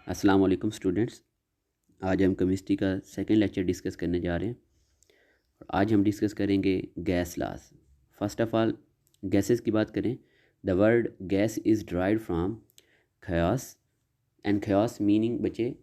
अस्सलाम वालेकुम स्टूडेंट्स। आज हम केमिस्ट्री का सेकंड लेक्चर डिस्कस करने जा रहे हैं और आज हम डिस्कस करेंगे gas laws. First of all gases की बात करें। The word gas is derived from chaos and chaos meaning बच्चे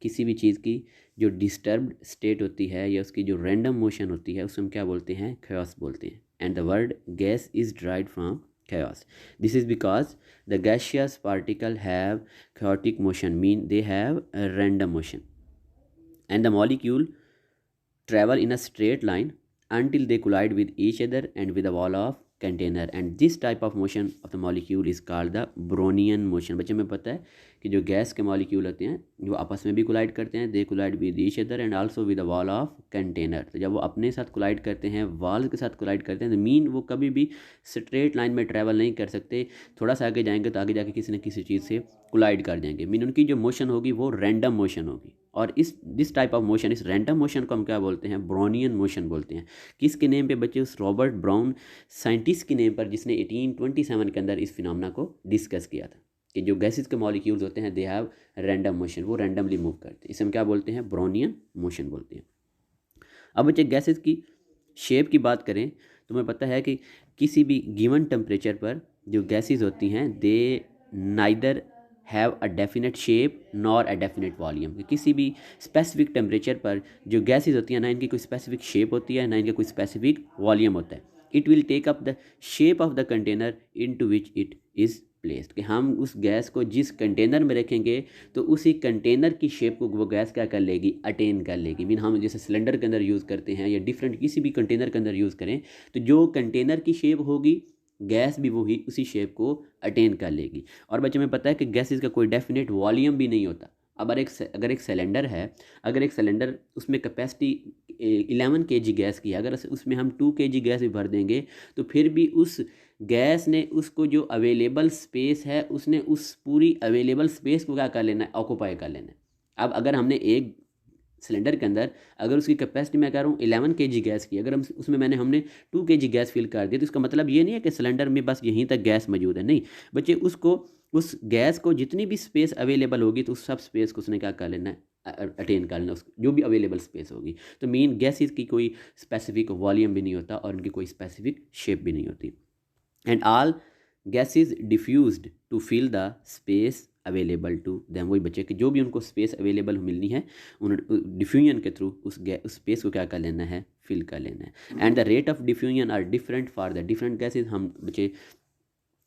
किसी भी चीज़ की जो डिस्टर्ब्ड स्टेट होती है या उसकी जो रैंडम मोशन होती है उसे हम क्या बोलते हैं, chaos बोलते हैं। And the word gas is derived from chaos. This is because the gaseous particle have chaotic motion, mean they have a random motion, and the molecule travel in a straight line until they collide with each other and with a wall of container. And this type of motion of the molecule is called the Brownian motion. बच्चे में पता है कि जो gas के molecule होते हैं वो आपस में भी कोलाइड करते हैं, they collide with each other and also with the wall of container. तो जब वो अपने साथ कोलाइड करते हैं, वॉल के साथ कोलाइड करते हैं, तो मीन वो कभी भी स्ट्रेट लाइन में ट्रैवल नहीं कर सकते। थोड़ा सा आगे जाएंगे तो आगे जाके किसी न किसी चीज़ से कोलाइड कर जाएंगे। मीन उनकी जो मोशन होगी वो रैंडम मोशन होगी। और इस दिस टाइप ऑफ मोशन, इस रैंडम मोशन को हम क्या बोलते हैं, ब्रोनियन मोशन बोलते हैं। किसके नेम पे बच्चे? उस रॉबर्ट ब्राउन साइंटिस्ट की नेम पर जिसने 1827 के अंदर इस फिनोमेना को डिस्कस किया था कि जो गैसेस के मॉलिक्यूल्स होते हैं दे हैव रैंडम मोशन, वो रैंडमली मूव करते हैं। इसे हम क्या बोलते हैं? ब्रोनियन मोशन बोलते हैं। अब बच्चे गैसेस की शेप की बात करें तो तुम्हें पता है कि किसी भी गिवन टेम्परेचर पर जो गैसेस होती हैं they neither have a definite shape nor a definite volume. किसी भी स्पेसिफिक टेम्परेचर पर जो गैसेस होती हैं ना इनकी कोई स्पेसिफिक शेप होती है ना इनका कोई स्पेसिफिक वॉल्यूम होता है। It will take up the shape of the container into which it is placed. कि हम उस गैस को जिस कंटेनर में रखेंगे तो उसी कंटेनर की शेप को वो गैस क्या कर लेगी, अटेन कर लेगी। मीन हम जैसे सिलेंडर के अंदर यूज़ करते हैं या डिफरेंट किसी भी कंटेनर के अंदर यूज़ करें तो जो कंटेनर की शेप होगी गैस भी वही उसी शेप को अटेन कर लेगी। और बच्चे में पता है कि गैसेस का कोई डेफिनेट वॉल्यूम भी नहीं होता। अब अगर एक सिलेंडर है, अगर एक सिलेंडर उसमें कैपेसिटी 11 kg गैस की है, अगर उसमें हम 2 kg गैस भी भर देंगे तो फिर भी उस गैस ने उसको जो अवेलेबल स्पेस है उसने उस पूरी अवेलेबल स्पेस को क्या कर लेना है, ऑक्यूपाई कर लेना है। अब अगर हमने एक सिलेंडर के अंदर अगर उसकी कैपेसिटी मैं कह रहा हूँ 11 kg गैस की, अगर हम उसमें हमने 2 kg गैस फिल कर दिया तो इसका मतलब ये नहीं है कि सिलेंडर में बस यहीं तक गैस मौजूद है। नहीं बच्चे, उसको उस गैस को जितनी भी स्पेस अवेलेबल होगी तो उस सब स्पेस को उसने क्या कर लेना है, अटेन कर लेना, उस जो भी अवेलेबल स्पेस होगी। तो मीन गैसेस की कोई स्पेसिफिक वॉल्यूम भी नहीं होता और उनकी कोई स्पेसिफिक शेप भी नहीं होती। And all gases diffused to fill the space available to them. वही बच्चे कि जो भी उनको स्पेस अवेलेबल मिलनी है उन डिफ्यूजन के थ्रू उस स्पेस को क्या कर लेना है, फिल कर लेना है। And the rate of diffusion are different for the different gases. हम बच्चे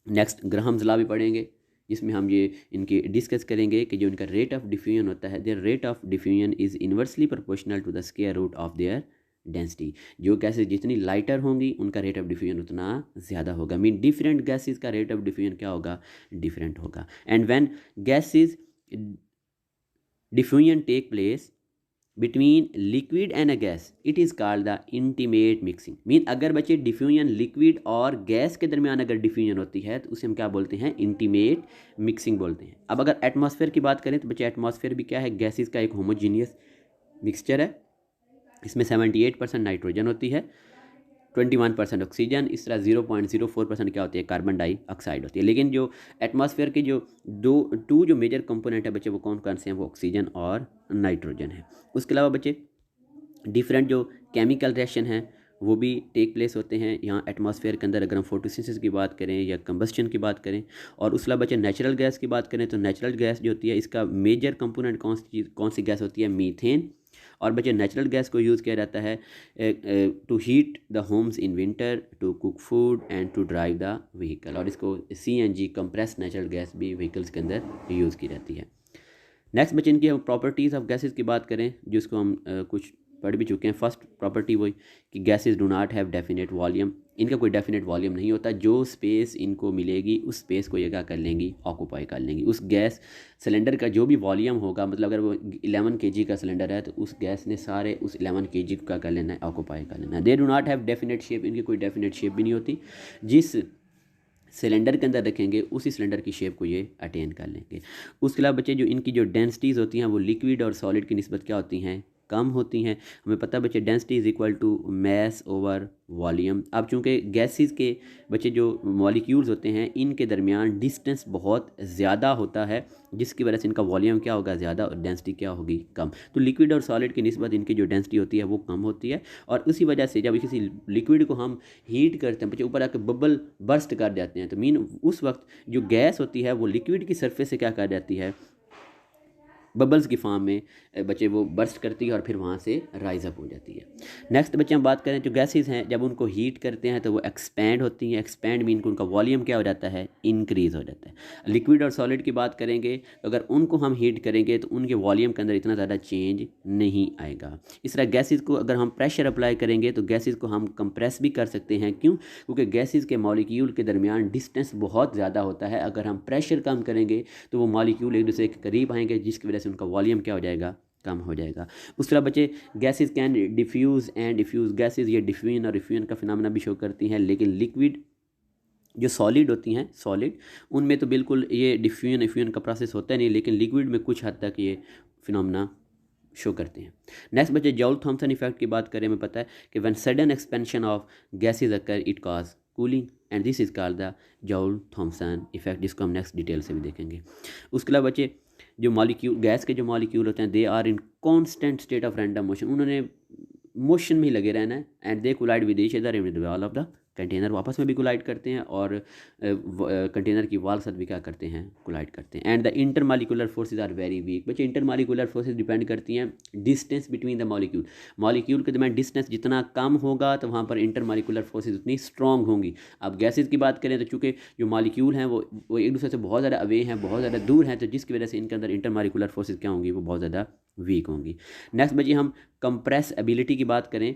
नेक्स्ट ग्राहम्स लॉ भी पढ़ेंगे जिसमें हम ये इनकी डिस्कस करेंगे कि जो इनका रेट ऑफ डिफ्यूजन होता है, their rate of diffusion is inversely proportional to the square root of their density. जो गैसेज जितनी लाइटर होंगी उनका रेट ऑफ डिफ्यूजन उतना ज़्यादा होगा। मीन डिफरेंट गैसेज का रेट ऑफ डिफ्यूजन क्या होगा, डिफरेंट होगा। And when gases diffusion take place between liquid and a gas it is called the intimate mixing. Mean अगर बच्चे डिफ्यूजन लिक्विड और गैस के दरमियान अगर डिफ्यूजन होती है तो उसे हम क्या बोलते हैं, इंटीमेट मिक्सिंग बोलते हैं। अब अगर एटमॉस्फेयर की बात करें तो बच्चे एटमॉस्फेयर भी क्या है, गैसेज का एक होमोजीनियस मिक्सचर है। इसमें 78% नाइट्रोजन होती है, 21% ऑक्सीजन, इस तरह 0.04% क्या होती है, कार्बन डाइऑक्साइड होती है। लेकिन जो एटमॉस्फेयर के जो टू जो मेजर कंपोनेंट है बच्चे वो कौन कौन से हैं, वो ऑक्सीजन और नाइट्रोजन है। उसके अलावा बच्चे डिफरेंट जो केमिकल रिएक्शन हैं वो भी टेक प्लेस होते हैं यहाँ एटमॉस्फेयर के अंदर। अगर हम फोटोसिंथेसिस की बात करें या कंबस्शन की बात करें, और उसके अलावा बच्चे नेचुरल गैस की बात करें तो नेचुरल गैस जो होती है इसका मेजर कंपोनेंट कौन सी गैस होती है, मीथेन। और बच्चे नेचुरल गैस को यूज़ किया जाता है to heat the homes in winter, to cook food and to drive the vehicle. और इसको CNG कंप्रेस्ड नेचुरल गैस भी व्हीकल्स के अंदर यूज़ की जाती है। नेक्स्ट बच्चे इनकी हम प्रॉपर्टीज़ ऑफ गैसेस की बात करें जिसको हम कुछ पढ़ भी चुके हैं। फर्स्ट प्रॉपर्टी वही कि gases do not have definite volume. इनका कोई डेफिनेट वॉल्यूम नहीं होता, जो स्पेस इनको मिलेगी उस स्पेस को ये क्या कर लेंगी, ऑक्यूपाई कर लेंगी। उस गैस सिलेंडर का जो भी वॉल्यूम होगा, मतलब अगर वो 11 kg का सिलेंडर है तो उस गैस ने सारे उस 11 kg का कर लेना है, ऑक्यूपाई कर लेना है। They do not have definite shape. इनकी कोई डेफिनेट शेप भी नहीं होती, जिस सिलेंडर के अंदर रखेंगे उसी सिलेंडर की शेप को ये अटेन कर लेंगे। उसके अलावा बच्चे जो इनकी जो डेंसिटीज़ होती हैं वो लिक्विड और सॉलिड की निस्बत क्या होती हैं, कम होती हैं। हमें पता है बच्चे density is equal to mass over volume. अब चूँकि गैसेस के बच्चे जो मॉलिक्यूल्स होते हैं इनके दरमियान डिस्टेंस बहुत ज़्यादा होता है, जिसकी वजह से इनका वॉल्यूम क्या होगा, ज़्यादा, और डेंसिटी क्या होगी, कम। तो लिक्विड और सॉलिड की निस्बत इनकी जो डेंसिटी होती है वो कम होती है, और उसी वजह से जब किसी लिक्विड को हम हीट करते हैं बच्चे, ऊपर आकर बबल बर्स्ट कर जाते हैं, तो मीन उस वक्त जो गैस होती है वो लिक्विड की सरफेस से क्या कर जाती है, बबल्स की फॉर्म में बच्चे वो बर्स्ट करती है और फिर वहाँ से राइज अप हो जाती है। नेक्स्ट बच्चे हम बात करें जो गैसेस हैं, जब उनको हीट करते हैं तो वो एक्सपैंड होती हैं। एक्सपैंड मीन को उनका वॉल्यूम क्या हो जाता है, इंक्रीज़ हो जाता है। लिक्विड और सॉलिड की बात करेंगे तो अगर उनको हम हीट करेंगे तो उनके वॉल्यूम के अंदर इतना ज़्यादा चेंज नहीं आएगा। इस तरह गैसेस को अगर हम प्रेशर अप्लाई करेंगे तो गैसेस को हम कंप्रेस भी कर सकते हैं। क्यों? क्योंकि गैसेस के मॉलिक्यूल के दरमियान डिस्टेंस बहुत ज़्यादा होता है। अगर हम प्रेशर कम करेंगे तो वो मॉलिक्यूल एक दूसरे के करीब आएंगे, जिसकी वजह से उनका वॉल्यूम क्या हो जाएगा, कम हो जाएगा। उस तरह बच्चे gases can diffuse and diffuse gases, ये डिफ्यूजन और रिफ्यूजन का फिनोमेना भी शो करती हैं। लेकिन लिक्विड जो सॉलिड होती हैं, सॉलिड, उनमें तो बिल्कुल ये डिफ्यूजन इफ्यूजन का प्रोसेस होता है नहीं, लेकिन लिक्विड में कुछ हद तक ये फिनोमेना शो करते हैं। नेक्स्ट बच्चे जॉल थॉमसन इफेक्ट की बात करें, हमें पता है कि when sudden expansion of gases occur it cause cooling and this is called the Joule Thomson effect, जिसको हम नेक्स्ट डिटेल से भी देखेंगे। उसके अलावा बच्चे जो मॉलिक्यूल, गैस के जो मॉलिक्यूल होते हैं, they are in constant state of random motion, उन्होंने मोशन में ही लगे रहना है। And they collide with each other in the wall of the container, आपस में भी कोलाइड करते हैं और कंटेनर की वाल साथ भी क्या करते हैं, कोलाइड करते हैं। And the intermolecular forces are very weak. बच्चे इंटरमॉलिक्यूलर फोर्सेज डिपेंड करती हैं distance between the molecule, molecule के दरमियान डिस्टेंस जितना कम होगा तो वहाँ पर इंटरमॉलिक्यूलर फोर्सेज उतनी स्ट्रॉन्ग होंगी। अब गैसेज की बात करें तो चूँकि जो मॉलिक्यूल हैं वो एक दूसरे से बहुत ज़्यादा अवे हैं, बहुत ज़्यादा दूर हैं, तो जिसकी वजह से इनके अंदर इंटरमॉलिक्यूलर फोर्सेज क्या होंगी, वो बहुत ज़्यादा वीक होंगी। नेक्स्ट बच्चे हम कंप्रेस एबिलिटी की बात करें,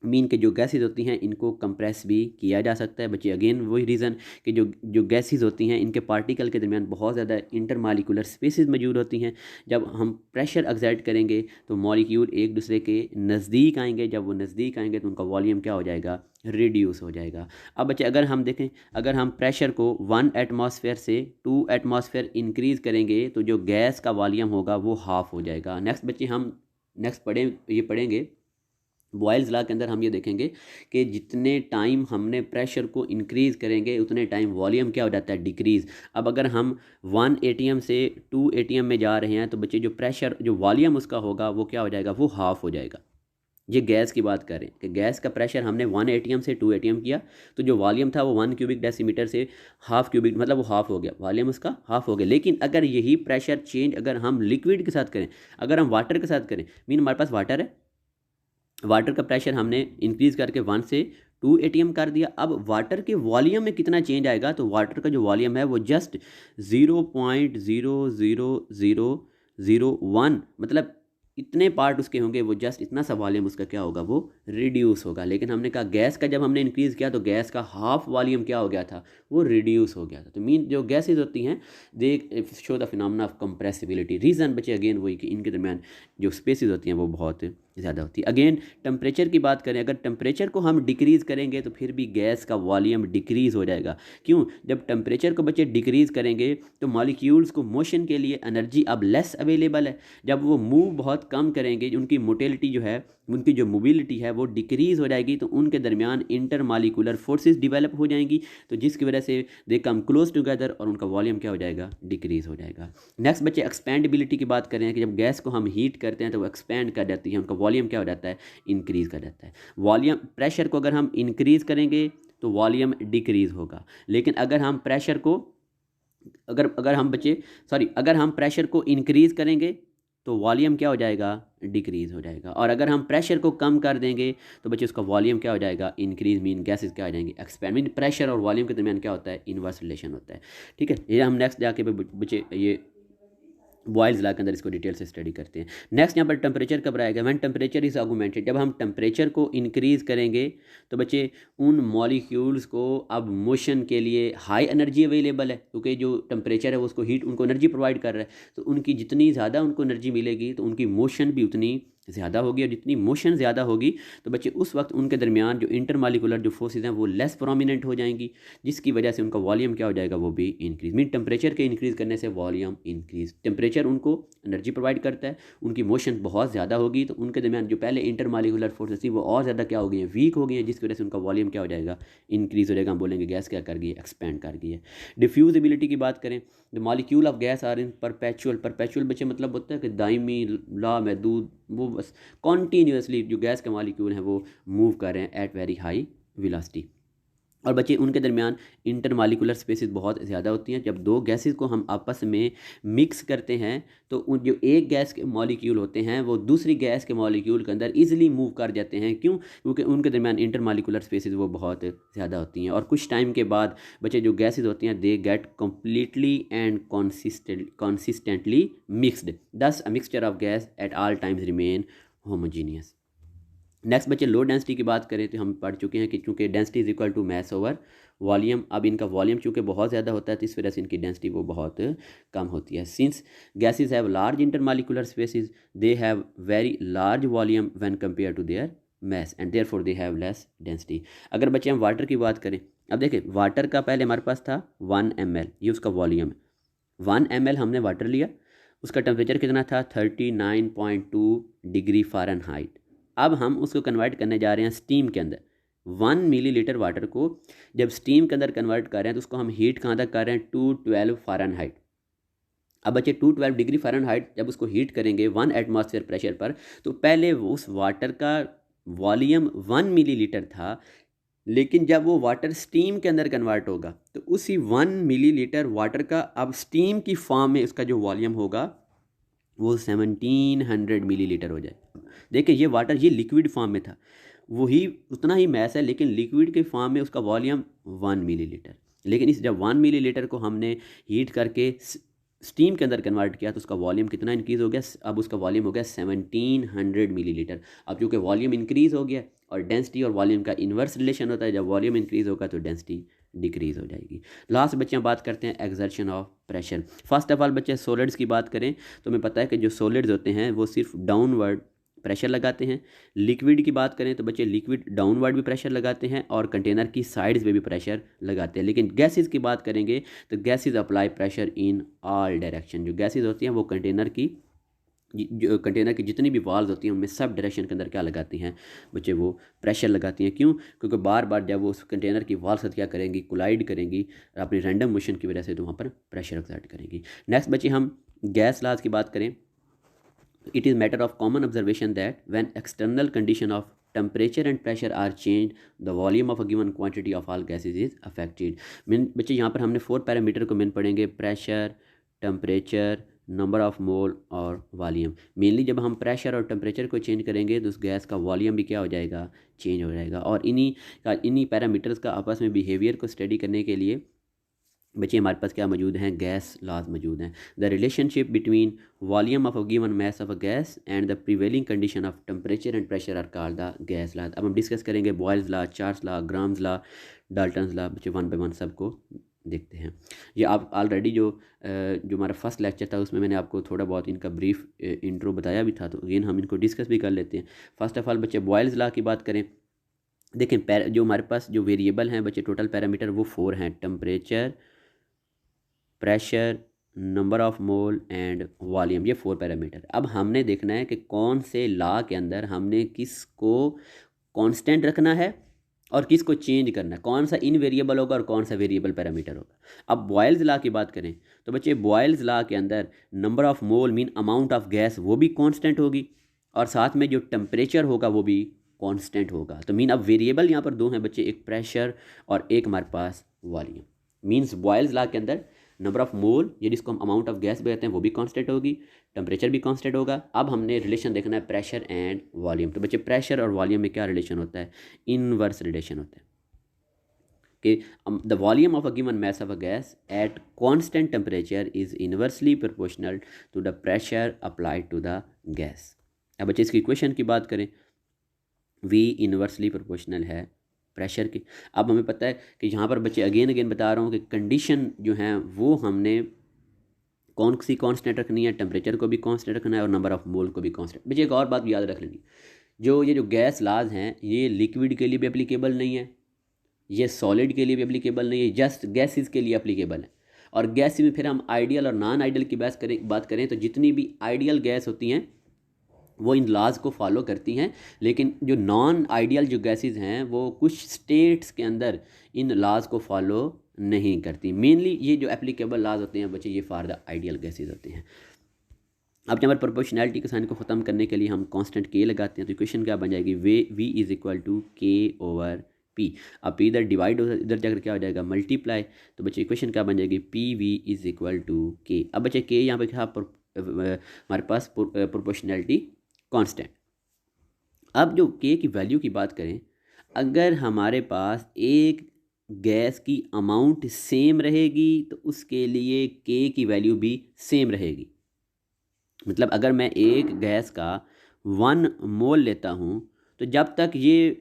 मीन के जो गैसेज होती हैं इनको कंप्रेस भी किया जा सकता है। बच्चे अगेन वही रीज़न कि जो गैसेज होती हैं इनके पार्टिकल के दरमियान बहुत ज़्यादा इंटरमॉलिक्यूलर स्पेसेस मौजूद होती हैं। जब हम प्रेशर एक्सर्ट करेंगे तो मॉलिक्यूल एक दूसरे के नज़दीक आएंगे, जब वो नज़दीक आएंगे तो उनका वॉल्यूम क्या हो जाएगा, रिड्यूस हो जाएगा। अब बच्चे अगर हम देखें, अगर हम प्रेशर को 1 एटमॉस्फेयर से 2 एटमॉस्फेयर इंक्रीज़ करेंगे तो जो गैस का वॉल्यूम होगा वो हाफ हो जाएगा। नेक्स्ट बच्चे हम पढ़ेंगे बॉयल्स लॉ के अंदर हम ये देखेंगे कि जितने टाइम हमने प्रेशर को इंक्रीज़ करेंगे उतने टाइम वॉल्यूम क्या हो जाता है, डिक्रीज़। अब अगर हम 1 atm से 2 atm में जा रहे हैं तो बच्चे जो प्रेशर, जो वॉल्यूम उसका होगा वो क्या हो जाएगा, वो हाफ हो जाएगा। ये गैस की बात करें कि गैस का प्रेशर हमने 1 atm से 2 atm किया तो जो वॉल्यूम था वो 1 क्यूबिक डेसीमीटर से हाफ क्यूबिक, मतलब वो हाफ हो गया, वॉल्यूम उसका हाफ हो गया। लेकिन अगर यही प्रेशर चेंज अगर हम लिक्विड के साथ करें, अगर हम वाटर के साथ करें, मीन हमारे पास वाटर है, वाटर का प्रेशर हमने इंक्रीज़ करके 1 से 2 atm कर दिया। अब वाटर के वॉल्यूम में कितना चेंज आएगा, तो वाटर का जो वॉल्यूम है वो जस्ट 0.00001, मतलब इतने पार्ट उसके होंगे, वो जस्ट इतना सा वॉल्यूम उसका क्या होगा, वो रिड्यूस होगा। लेकिन हमने कहा गैस का जब हमने इंक्रीज़ किया तो गैस का हाफ वॉल्यूम क्या हो गया था, वो रिड्यूस हो गया था। तो मीन जो गैसेज होती हैं दे show the phenomena of compressibility. Reason बचे अगेन वही कि इनके दरमियान जो स्पेसिस होती हैं वो बहुत ज़्यादा होती है। अगेन टेम्परेचर की बात करें, अगर टेम्परेचर को हम डिक्रीज़ करेंगे तो फिर भी गैस का वॉल्यूम डिक्रीज़ हो जाएगा। क्यों? जब टेम्परेचर को बच्चे डिक्रीज़ करेंगे तो मॉलिक्यूल्स को मोशन के लिए एनर्जी अब लेस अवेलेबल है। जब वो मूव बहुत कम करेंगे, उनकी मोटिलिटी जो है, उनकी जो मोबिलिटी है वो डिक्रीज़ हो जाएगी, तो उनके दरमियान इंटरमॉलिक्यूलर फोर्सेस डिवेलप हो जाएंगी, तो जिसकी वजह से दे कम क्लोज टुगेदर और उनका वॉल्यूम क्या हो जाएगा, डिक्रीज़ हो जाएगा। नेक्स्ट बच्चे एक्सपेंडेबिलिटी की बात करें कि जब गैस को हम हीट करते हैं तो वो एक्सपेंड कर जाती है, उनका वॉल्यूम क्या हो जाता है, इंक्रीज़ कर जाता है। वॉल्यूम, प्रेशर को अगर हम इंक्रीज़ करेंगे तो वॉल्यूम डिक्रीज़ होगा। लेकिन अगर हम प्रेशर को अगर हम प्रेशर को इंक्रीज़ करेंगे तो वॉल्यूम क्या हो जाएगा, डिक्रीज़ हो जाएगा। और अगर हम प्रेशर को कम कर देंगे तो बच्चे उसका वॉल्यूम क्या हो जाएगा, इंक्रीज़। मीन गैसेस क्या हो जाएंगे, एक्सपैंड। मीन प्रेशर और वॉल्यूम के दरमियान क्या होता है, इनवर्स रिलेशन होता है। ठीक है, ये हम नेक्स्ट जाके बच्चे ये बॉयल्स लॉ के अंदर इसको डिटेल से स्टडी करते हैं। नेक्स्ट यहाँ पर टेम्परेचर कब आएगा, व्हेन टेम्परेचर इज ऑगमेंटेड। जब हम टेम्परेचर को इंक्रीज़ करेंगे तो बच्चे उन मॉलिक्यूल्स को अब मोशन के लिए हाई एनर्जी अवेलेबल है, क्योंकि जो टेम्परेचर है वो उसको हीट, उनको एनर्जी प्रोवाइड कर रहा है, तो उनकी जितनी ज़्यादा उनको एनर्जी मिलेगी तो उनकी मोशन भी उतनी ज़्यादा होगी और जितनी मोशन ज़्यादा होगी तो बच्चे उस वक्त उनके दरमियान जो इंटरमालिकुलर जो फोर्सेज हैं वो लेस प्रोमिनेंट हो जाएंगी, जिसकी वजह से उनका वॉल्यूम क्या हो जाएगा, वो भी इंक्रीज। मीन टेम्परेचर के इंक्रीज़ करने से वॉल्यूम इंक्रीज। टेम्परेचर उनको एनर्जी प्रोवाइड करता है, उनकी मोशन बहुत ज़्यादा होगी तो उनके दरमियान जो पहले इंटरमालिकुलर फोर्सेज थी वो और ज़्यादा क्या हो गई हैं, वीक हो गई हैं, जिसकी वजह से उनका वॉल्यूम क्या हो जाएगा, इंक्रीज़ हो जाएगा। हम बोलेंगे गैस क्या कर गई है, एक्सपैंड कर गई है। डिफ्यूजिबिलिटी की बात करें, the molecule of gas are in perpetual बच्चे मतलब होता है कि दायमी ला महदूद, वो बस कॉन्टीन्यूसली जो गैस के मॉलिक्यूल हैं वो मूव कर रहे हैं एट वेरी हाई वेलोसिटी। और बच्चे उनके दरमियान इंटरमालिकुलर स्पेसेस बहुत ज़्यादा होती हैं। जब दो गैसेस को हम आपस में मिक्स करते हैं तो उन जो एक गैस के मॉलिक्यूल होते हैं वो दूसरी गैस के मॉलिक्यूल के अंदर इजीली मूव कर जाते हैं। क्यों? क्योंकि उनके दरमियान इंटरमालिकुलर स्पेसेस वो बहुत ज़्यादा होती हैं। और कुछ टाइम के बाद बच्चे जो गैसेस होती हैं they get completely and consistently mixed, thus a mixture of gas at all times remain homogeneous. Next बच्चे लो डेंसिटी की बात करें तो हम पढ़ चुके हैं कि चूंकि density is equal to mass over volume, अब इनका वॉल्यूम चूंकि बहुत ज़्यादा होता है तो इस वजह से इनकी डेंसिटी वो बहुत कम होती है। Since gases have large intermolecular spaces they have very large volume when compare to their mass and therefore they have less density. अगर बच्चे हम वाटर की बात करें, अब देखें वाटर का पहले हमारे पास था 1 ml, ये उसका वॉल्यूम है। 1 ml हमने वाटर लिया, उसका टेम्परेचर कितना था 39.2 डिग्री फ़ारेनहाइट। अब हम उसको कन्वर्ट करने जा रहे हैं स्टीम के अंदर। 1 मिलीलीटर वाटर को जब स्टीम के अंदर कन्वर्ट कर रहे हैं तो उसको हम हीट कहाँ तक कर रहे हैं, 212 फ़ारेनहाइट। अब बच्चे 212 डिग्री फ़ारेनहाइट जब उसको हीट करेंगे 1 एटमॉस्फेयर प्रेशर पर, तो पहले उस वाटर का वॉल्यूम 1 मिलीलीटर था, लेकिन जब वो वाटर स्टीम के अंदर कन्वर्ट होगा तो उसी 1 मिलीलीटर वाटर का अब स्टीम की फॉर्म में उसका जो वॉल्यूम होगा वो 1700 मिलीलीटर हो जाए। देखिए ये वाटर ये लिक्विड फॉर्म में था, वही उतना ही मैस है लेकिन लिक्विड के फॉर्म में उसका वॉल्यूम 1 मिलीलीटर। लेकिन इस जब 1 मिलीलीटर को हमने हीट करके स्टीम के अंदर कन्वर्ट किया तो उसका वॉल्यूम कितना इंक्रीज़ हो गया, अब उसका वॉल्यूम हो गया 1700 मिलीलीटर। अब चूँकि वॉल्यूम इंक्रीज़ हो गया और डेंसिटी और वॉल्यूम का इन्वर्स रिलेशन होता है, जब वॉल्यूम इंक्रीज़ होगा तो डेंसिटी डिक्रीज़ हो जाएगी। लास्ट बच्चे हम बात करते हैं exertion of pressure. First of all बच्चे सॉलिड्स की बात करें तो हमें पता है कि जो सॉलिड्स होते हैं वो सिर्फ डाउनवर्ड प्रेशर लगाते हैं। लिक्विड की बात करें तो बच्चे लिक्विड डाउनवर्ड भी प्रेशर लगाते हैं और कंटेनर की साइड्स पे भी प्रेशर लगाते हैं। लेकिन गैसेस की बात करेंगे तो gases apply pressure in all direction. जो गैसेस होती हैं वो कंटेनर की जितनी भी वाल्स होती हैं उनमें सब डायरेक्शन के अंदर क्या लगाती हैं बच्चे, वो प्रेशर लगाती हैं। क्यों? क्योंकि बार बार जब वो उस कंटेनर की वाल साथ क्या करेंगी, कोलाइड करेंगी अपनी रैंडम मोशन की वजह से, तो वहाँ पर प्रेशर एक्सर्ट करेंगी। नेक्स्ट बच्चे हम गैस लॉज की बात करें, it is matter of common observation that when external condition of temperature and pressure are changed, the volume of a given quantity of all gases is affected। Mean बच्चे यहाँ पर हमने 4 parameter को mean पढ़ेंगे, pressure, temperature, number of मोल और volume. Mainly जब हम pressure और टेम्परेचर को चेंज करेंगे तो उस गैस का वॉल्यूम भी क्या हो जाएगा, चेंज हो जाएगा। और इन्हीं पैरामीटर्स का आपस में बिहेवियर को स्टडी करने के लिए बच्चे हमारे पास क्या मौजूद हैं, गैस लॉज मौजूद हैं। The relationship between volume of a given mass of a gas and the prevailing condition of temperature and pressure are called the gas laws. अब हम डिस्कस करेंगे Boyle's law, Charles law, Graham's law, Dalton's law. बच्चे 1 bye 1 सबको देखते हैं। ये आप already जो हमारा फर्स्ट लेक्चर था उसमें मैंने आपको थोड़ा बहुत इनका ब्रीफ इंट्रो बताया भी था, तो अगेन हम इनको डिस्कस भी कर लेते हैं। फर्स्ट ऑफ ऑल बच्चे बॉयल्स लॉ की बात करें, देखें जो हमारे पास जो वेरिएबल हैं बच्चे टोटल पैरामीटर वो 4 हैं, temperature, pressure, number of mole and volume, ये 4 पैरामीटर। अब हमने देखना है कि कौन से लॉ के अंदर हमने किसको कांस्टेंट रखना है और किसको चेंज करना है, कौन सा इनवेरिएबल होगा और कौन सा वेरिएबल पैरामीटर होगा। अब बॉयल्स लॉ की बात करें तो बच्चे बॉयल्स लॉ के अंदर number of mole mean amount of gas वो भी कांस्टेंट होगी और साथ में जो टेम्परेचर होगा वो भी कांस्टेंट होगा। तो मीन अब वेरिएबल यहाँ पर 2 हैं बच्चे, एक प्रेशर और एक हमारे पास वॉल्यूम। मीन्स बॉयल्स लॉ के अंदर नंबर ऑफ मोल ये जिसको हम अमाउंट ऑफ गैस भी कहते हैं वो भी कांस्टेंट होगी, टेम्परेचर भी कांस्टेंट होगा। अब हमने रिलेशन देखना है प्रेशर एंड वॉल्यूम। तो बच्चे प्रेशर और वॉल्यूम में क्या रिलेशन होता है, इनवर्स रिलेशन होता है कि the volume of a given mass of a gas at constant temperature is inversely proportional to the pressure applied to the gas. अब बच्चे इसकी इक्वेशन की बात करें, V इनवर्सली प्रोपोर्शनल है प्रेशर की। अब हमें पता है कि यहाँ पर बच्चे अगेन बता रहा हूँ कि कंडीशन जो हैं वो हमने कौन सी कांस्टेंट रखनी है, टेम्परेचर को भी कांस्टेंट रखना है और नंबर ऑफ मोल को भी कांस्टेंट। मुझे एक और बात याद रख लेनी, जो गैस लाज हैं ये लिक्विड के लिए भी एप्लीकेबल नहीं है, ये सॉलिड के लिए भी एप्लीकेबल नहीं है, जस्ट गैसेस के लिए एप्लीकेबल है। और गैस में फिर हम आइडियल और नॉन आइडियल की बात करें तो जितनी भी आइडियल गैस होती हैं वो इन लॉज को फॉलो करती हैं, लेकिन जो नॉन आइडियल जो गैसेस हैं वो कुछ स्टेट्स के अंदर इन लॉज को फॉलो नहीं करती। मेनली ये जो एप्लीकेबल लॉज होते हैं बच्चे ये फॉर द आइडियल गैसेस होते हैं। अब जब प्रोपोर्शनैलिटी के साइन को ख़त्म करने के लिए हम कांस्टेंट के लगाते हैं तो इक्वेशन क्या बन जाएगी, वी इज इक्वल टू के ओवर पी। अब पी इधर डिवाइड हो, इधर जाकर क्या हो जाएगा मल्टीप्लाई, तो बच्चे इक्वेशन क्या बन जाएगी, P V is equal to K. अब बच्चे के यहाँ पे क्या हमारे पास प्रोपोर्शनैलिटी कांस्टेंट। अब जो के की वैल्यू की बात करें, अगर हमारे पास एक गैस की अमाउंट सेम रहेगी तो उसके लिए के की वैल्यू भी सेम रहेगी। मतलब अगर मैं एक गैस का 1 मोल लेता हूँ तो जब तक ये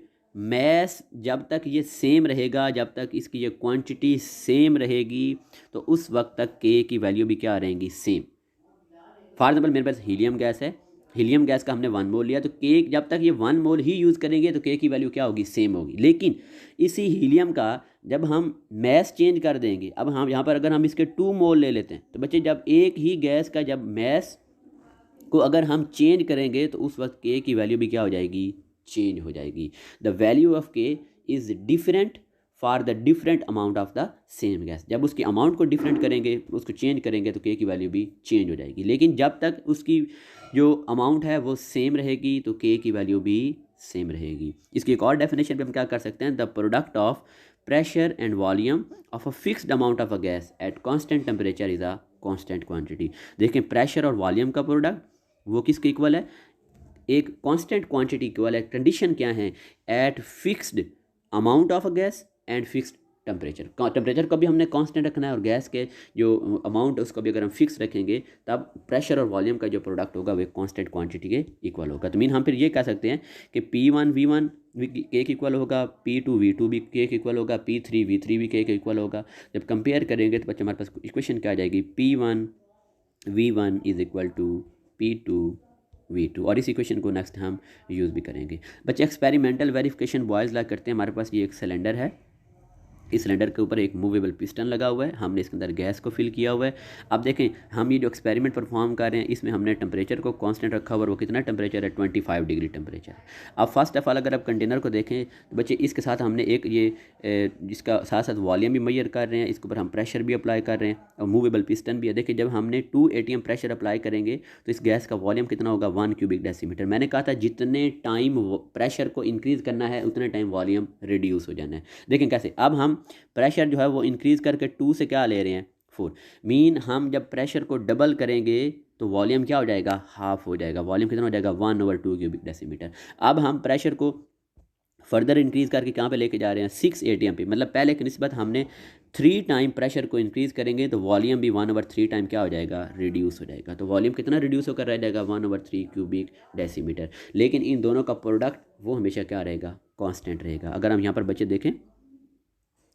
सेम रहेगा, जब तक इसकी ये क्वांटिटी सेम रहेगी तो उस वक्त तक के की वैल्यू भी क्या रहेंगी, सेम। फॉर एग्जाम्पल मेरे पास हीलियम गैस है, हीलियम गैस का हमने 1 मोल लिया तो के जब तक ये 1 मोल ही यूज़ करेंगे तो के की वैल्यू क्या होगी, सेम होगी। लेकिन इसी हीलियम का जब हम मैस चेंज कर देंगे, अब हम यहाँ पर अगर हम इसके 2 मोल ले लेते हैं तो बच्चे जब एक ही गैस का जब मैस को अगर हम चेंज करेंगे तो उस वक्त के की वैल्यू भी क्या हो जाएगी, चेंज हो जाएगी। द वैल्यू ऑफ के is different for the different amount of the same gas. जब उसकी अमाउंट को डिफरेंट करेंगे, उसको चेंज करेंगे तो के की वैल्यू भी चेंज हो जाएगी। लेकिन जब तक उसकी जो अमाउंट है वो सेम रहेगी तो के की वैल्यू भी सेम रहेगी। इसकी एक और डेफिनेशन पे हम क्या कर सकते हैं, the product of pressure and volume of a fixed amount of a gas at constant temperature is a constant quantity. देखें प्रेशर और वॉल्यूम का प्रोडक्ट वो किसके इक्वल है, एक कांस्टेंट क्वांटिटी इक्वल है। कंडीशन क्या है, at fixed amount of a gas and fixed temperature. Temperature को भी हमने कांस्टेंट रखना है और गैस के जो अमाउंट है उसको भी अगर हम फिक्स रखेंगे तब प्रेशर और वॉल्यूम का जो प्रोडक्ट होगा वो कांस्टेंट क्वांटिटी के इक्वल होगा। तो मीन हम फिर ये कह सकते हैं कि P1 V1 के इक्वल होगा, P2 V2 भी के इक्वल होगा, P3 V3 भी के इक्वल होगा। जब कंपेयर करेंगे तो बच्चे हमारे पास इक्वेशन क्या आ जाएगी, P1 V1 is equal to P2 V2। और इस इक्वेशन को नेक्स्ट हम यूज़ भी करेंगे। बच्चे एक्सपेरिमेंटल वेरिफिकेशन बॉयज़ ला करते हैं। हमारे पास ये एक सिलेंडर है, इस सिलेंडर के ऊपर एक मूवेबल पिस्टन लगा हुआ है, हमने इसके अंदर गैस को फिल किया हुआ है। अब देखें हम ये जो एक्सपेरिमेंट परफॉर्म कर रहे हैं इसमें हमने टेम्परेचर को कांस्टेंट रखा हुआ है। वो कितना टेम्परेचर है, 25 डिग्री टेम्परेचर। अब फर्स्ट ऑफ ऑल अगर आप कंटेनर को देखें तो बच्चे इसके साथ हमने एक ये जिसका साथ साथ वॉल्यूम भी मेजर कर रहे हैं, इसके ऊपर हम प्रेशर भी अप्लाई कर रहे हैं और मूवेबल पिस्टन भी है। देखिए जब हमने 2 atm प्रेशर अप्लाई करेंगे तो इस गैस का वॉल्यूम कितना होगा, 1 क्यूबिक डेसीमीटर। मैंने कहा था जितने टाइम प्रेशर को इंक्रीज़ करना है उतने टाइम वॉल्यूम रिड्यूस हो जाना है। देखें कैसे, अब हम प्रेशर जो है वो इंक्रीज़ करके 2 से क्या ले रहे हैं, 4। मीन हम जब प्रेशर को डबल करेंगे तो वॉल्यूम क्या हो जाएगा, हाफ हो जाएगा। वॉल्यूम कितना हो जाएगा, 1/2 क्यूबिक डेसीमीटर। अब हम प्रेशर को फर्दर इंक्रीज़ करके कहाँ पे लेके जा रहे हैं, 6 atm पे। मतलब पहले की निस्बत हमने 3 टाइम प्रेशर को इंक्रीज़ करेंगे तो वॉल्यूम भी 1/3 टाइम क्या हो जाएगा, रिड्यूस हो जाएगा। तो वॉल्यूम कितना रिड्यूस होकर रह जाएगा, 1/3 क्यूबिक डेसीमीटर। लेकिन इन दोनों का प्रोडक्ट वो हमेशा क्या रहेगा, कांस्टेंट रहेगा। अगर हम यहाँ पर बच्चे देखें,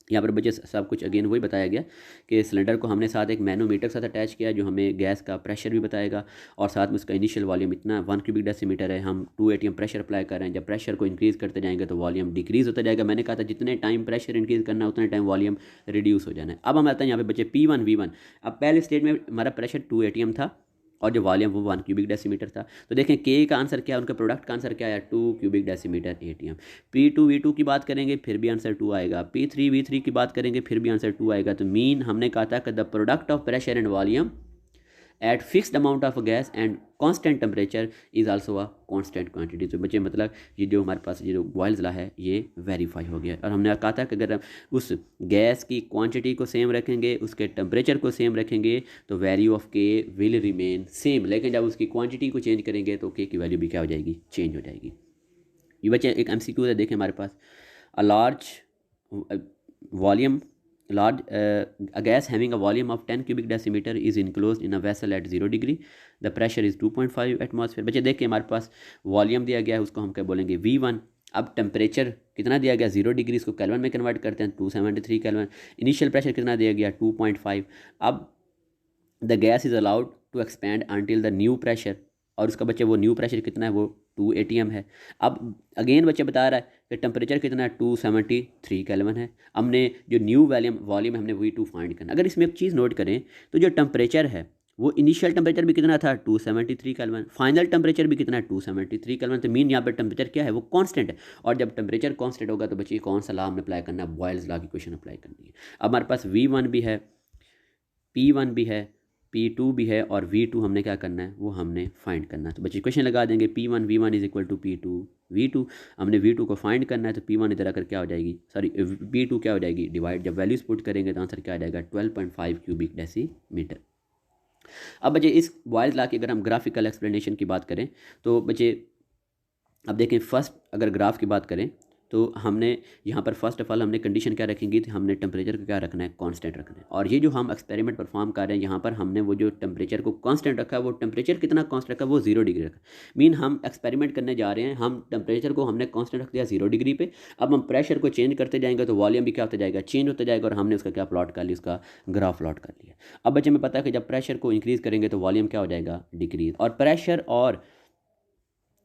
यहाँ पर बच्चे सब कुछ अगेन वही बताया गया कि सिलेंडर को हमने साथ एक मैनोमीटर के साथ अटैच किया जो हमें गैस का प्रेशर भी बताएगा और साथ में उसका इनिशियल वॉल्यूम इतना 1 क्यूबिक डेसीमीटर है। हम 2 atm प्रेशर अप्लाई कर रहे हैं, जब प्रेशर को इंक्रीज़ करते जाएंगे तो वॉल्यूम डिक्रीज़ होता जाएगा। मैंने कहा था जितने टाइम प्रेशर इंक्रीज़ करना है उतने टाइम वॉल्यूम रिड्यूस हो जाना है। अब हम आते हैं यहाँ पे बच्चे P1 V1। अब पहले स्टेज में हमारा प्रेशर 2 atm था और जो वॉल्यूम वो 1 क्यूबिक डेसीमीटर था। तो देखें के का आंसर क्या है, उनके प्रोडक्ट का आंसर क्या आया, 2 cubic decimetre atm। P2 V2 की बात करेंगे फिर भी आंसर 2 आएगा। P3 V3 की बात करेंगे फिर भी आंसर 2 आएगा। तो मीन हमने कहा था कि the product of pressure and volume at fixed amount of gas and constant temperature is also a constant quantity. तो बच्चे मतलब ये जो हमारे पास ये जो बॉयल्स ला है ये वेरीफाई हो गया। और हमने कहा था कि अगर हम उस गैस की क्वांटिटी को सेम रखेंगे, उसके टेम्परेचर को सेम रखेंगे तो वैल्यू ऑफ के विल रिमेन सेम। लेकिन जब उसकी क्वांटिटी को चेंज करेंगे तो के की वैल्यू भी क्या हो जाएगी, चेंज हो जाएगी। ये बच्चे एक MCQ है, देखें हमारे पास a large volume a gas having a volume of 10 cubic decimeter is enclosed in a vessel at 0 degree. The pressure is 2.5 atmosphere। बच्चे देखिए हमारे पास वॉल्यूम दिया गया है, उसको हम क्या बोलेंगे, V1। अब टेम्परेचर कितना दिया गया, 0 डिग्री, इसको केल्विन में कन्वर्ट करते हैं 273 केल्विन। इनिशियल प्रेशर कितना दिया गया, 2.5। अब the gas is allowed to expand until the new pressure, और उसका बच्चे वो न्यू प्रेशर कितना है, वो 2 atm है। अब अगेन बच्चे बता रहा है कि टेम्परेचर कितना है, 273 केल्विन है। हमने जो न्यू वॉल्यूम वॉल्यूम हमने V2 फाइंड करना। अगर इसमें एक चीज़ नोट करें तो जो टेम्परेचर है वो इनिशियल टेम्परेचर भी कितना था, 273 केल्विन, फाइनल टेम्परेचर भी कितना है, 273 केल्विन। तो मीन यहाँ पर टेम्परेचर क्या है, वो कांस्टेंट है। और जब टेम्परेचर कांस्टेंट होगा तो बच्चे कौन सा लॉ हमने अप्लाई करना है, बॉयल्स लॉ की क्वेश्चन अप्लाई करनी है। अब हमारे पास V1 भी है, P1 भी है, P2 भी है, और V2 हमने क्या करना है, वो हमने फाइंड करना है। तो बच्चे क्वेश्चन लगा देंगे P1 V1 is equal to P2 V2। हमने V2 को फाइंड करना है, तो P1 इधर आकर क्या हो जाएगी, सॉरी P2 क्या हो जाएगी, डिवाइड, जब वैल्यूज पुट करेंगे तो आंसर क्या आ जाएगा, 12.5 क्यूबिक डेसीमीटर। अब बच्चे इस बॉयल्स लॉ की अगर हम ग्राफिकल एक्सप्लेनेशन की बात करें तो बच्चे अब देखें, फर्स्ट अगर ग्राफ की बात करें तो हमने यहाँ पर फर्स्ट ऑफ ऑल हमने कंडीशन क्या रखेंगी, तो हमने टेम्परेचर को क्या रखना है, कांस्टेंट रखना है। और ये जो हम एक्सपेरिमेंट परफॉर्म कर रहे हैं यहाँ पर हमने वो जो टेम्परेचर को कांस्टेंट रखा है, वो टेम्परेचर कितना कांस्टेंट रखा है, वो 0 डिग्री रखा। मीन हम एक्सपेरिमेंट करने जा रहे हैं, हम टेम्परेचर को हमने कांस्टेंट रख दिया 0 डिग्री पे। अब हम प्रेशर को चेंज करते जाएंगे तो वॉल्यूम भी क्या होता जाएगा, चेंज होता जाएगा, और हमने उसका क्या प्लॉट कर लिया, उसका ग्राफ प्लॉट कर लिया। अब बच्चे में पता है कि जब प्रेशर को इंक्रीज़ करेंगे तो वॉल्यूम क्या हो जाएगा, डिक्रीज। और प्रेशर और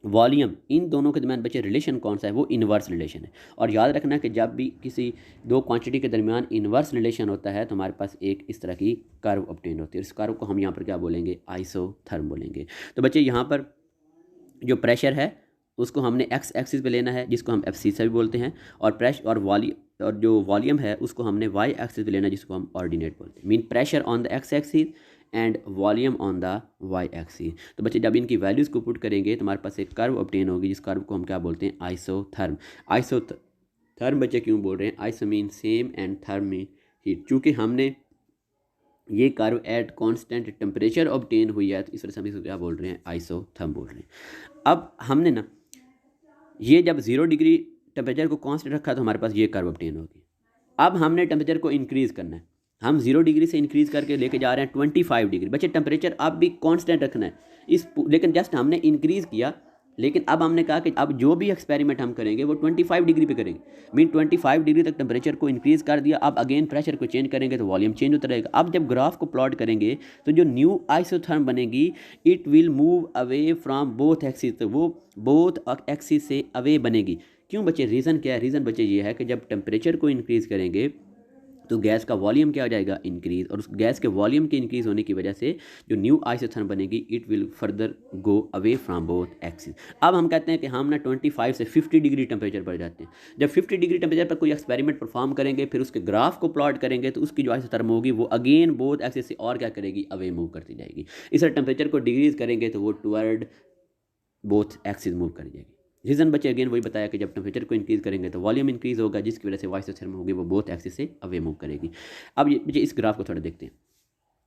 वॉल्यूम इन दोनों के दरमियान बच्चे रिलेशन कौन सा है, वो इन्वर्स रिलेशन है। और याद रखना कि जब भी किसी दो क्वांटिटी के दरमियान इन्वर्स रिलेशन होता है तो हमारे पास एक इस तरह की कर्व ऑब्टेन होती है। इस कर्व को हम यहाँ पर क्या बोलेंगे, आइसोथर्म बोलेंगे। तो बच्चे यहाँ पर जो प्रेशर है उसको हमने एक्स एक्सिस पे लेना है, जिसको हम FC से भी बोलते हैं, और प्रेशर और जो वॉल्यूम है उसको हमने Y एक्सिस पे लेना है, जिसको हम ऑर्डिनेट बोलते हैं। Mean pressure on the X axis and volume on the Y axis. तो बच्चे जब इनकी वैल्यूज़ को पुट करेंगे तो हमारे पास एक कर्व ऑब्टेन होगी, जिस कर्व को हम क्या बोलते हैं, आइसोथर्म। आइसोथर्म बच्चे क्यों बोल रहे हैं, iso mean same and therm mean heat. चूँकि हमने ये curve at constant temperature obtain हुई है तो इस वजह से हम इसको क्या बोल रहे हैं, आइसोथर्म बोल रहे हैं। अब हमने ना ये जब 0 डिग्री टेम्परेचर को कांस्टेंट रखा तो हमारे पास ये कर्व ऑब्टेन होगी। अब हमने टेम्परेचर को इंक्रीज़ करना है, हम 0 डिग्री से इंक्रीज़ करके लेके जा रहे हैं 25 डिग्री। बच्चे टेम्परेचर अब भी कांस्टेंट रखना है लेकिन जस्ट हमने इंक्रीज़ किया, लेकिन अब हमने कहा कि अब जो भी एक्सपेरिमेंट हम करेंगे वो 25 डिग्री पे करेंगे। मीन 25 डिग्री तक टेम्परेचर को इंक्रीज़ कर दिया। अब अगेन प्रेशर को चेंज करेंगे तो वॉल्यूम चेंज होता रहेगा। अब जब ग्राफ को प्लॉट करेंगे तो जो न्यू आइसोथर्म बनेगी, it will move away from both axis, तो वो बोथ एक्सिस से अवे बनेगी। क्यों बच्चे, रीज़न क्या है, रीज़न बच्चे ये है कि जब टेम्परेचर को इंक्रीज़ करेंगे तो गैस का वॉल्यूम क्या हो जाएगा, इंक्रीज़, और उस गैस के वॉल्यूम के इंक्रीज़ होने की वजह से जो न्यू आइसोथर्म बनेगी, it will further go away from both axis. अब हम कहते हैं कि हम ना 25 से 50 डिग्री टेम्परेचर पर जाते हैं। जब 50 डिग्री टेम्परेचर पर कोई एक्सपेरिमेंट परफॉर्म करेंगे, फिर उसके ग्राफ को प्लॉट करेंगे तो उसकी जो आइसोथर्म होगी वो अगेन बोथ एक्सिस से और क्या करेगी, अवे मूव करती जाएगी। इस तरह टेम्परेचर को डिक्रीज़ करेंगे तो वो टुवर्ड बोथ एक्सिस मूव कर जाएगी। रीज़न बच्चे अगेन वही बताया कि जब टेम्परेचर को इंक्रीज़ करेंगे तो वॉल्यूम इंक्रीज़ होगा, जिसकी वजह से आइसोथर्म होगी वो बोथ एक्सिस से अवे मूव करेगी। अब ये इस ग्राफ को थोड़ा देखते हैं।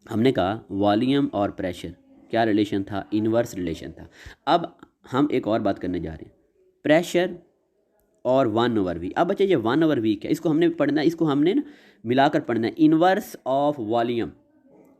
हमने कहा वॉल्यूम और प्रेशर क्या रिलेशन था, इन्वर्स रिलेशन था। अब हम एक और बात करने जा रहे हैं, प्रेशर और 1/v। अब बच्चे ये 1/v क्या, इसको हमने पढ़ना, इसको हमने ना मिलाकर पढ़ना है। Inverse of volume,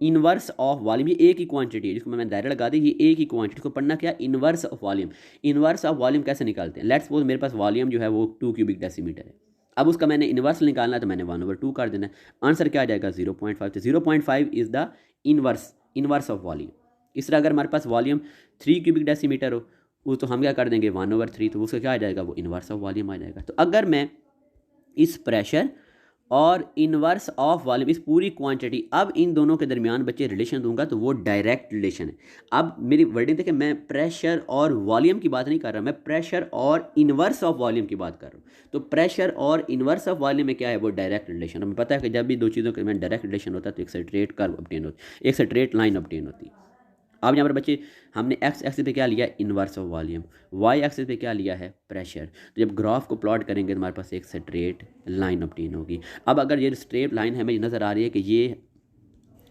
inverse of volume, ये एक ही क्वांटिटी है, जिसको मैं दायरा लगा दी, ये एक ही क्वांटिटी को पढ़ना क्या, inverse of volume. Inverse of volume कैसे निकालते हैं, लेट्स सपोज मेरे पास वॉल्यूम जो है वो 2 क्यूबिक डेसीमीटर है। अब उसका मैंने इन्वर्स निकालना है तो मैंने 1/2 कर देना है। आंसर क्या आ जाएगा, 0.5। तो 0.5 is the inverse of volume. इस तरह अगर हमारे पास वॉल्यूम 3 क्यूबिक डेसीमीटर हो वो तो हम क्या कर देंगे 1/3, तो उसका क्या आ जाएगा, वो इन्वर्स ऑफ वॉल्यूम आ जाएगा। तो अगर मैं इस प्रेशर और इन्वर्स ऑफ वॉल्यूम, इस पूरी क्वांटिटी, अब इन दोनों के दरमियान बच्चे रिलेशन दूंगा तो वो डायरेक्ट रिलेशन है। अब मेरी वर्डिंग देखें, मैं प्रेशर और वॉल्यूम की बात नहीं कर रहा, मैं प्रेशर और इन्वर्स ऑफ वॉल्यूम की बात कर रहा हूँ। तो प्रेशर और इन्वर्स ऑफ वॉल्यूम में क्या है, वो डायरेक्ट रिलेशन। हमें पता है कि जब भी दो चीज़ों के दरमियान डायरेक्ट रिलेशन होता है तो एक स्ट्रेट कर्व ऑब्टेन होती है, एक स्ट्रेट लाइन ऑब्टेन होती है। अब यहाँ पर बच्चे हमने एक्स एक्सिस पे क्या लिया, inverse of volume, Y axis पे क्या लिया है, प्रेशर। तो जब ग्राफ को प्लॉट करेंगे तो हमारे पास एक स्ट्रेट लाइन ऑब्टेन होगी। अब अगर ये स्ट्रेट लाइन हमें नज़र आ रही है कि ये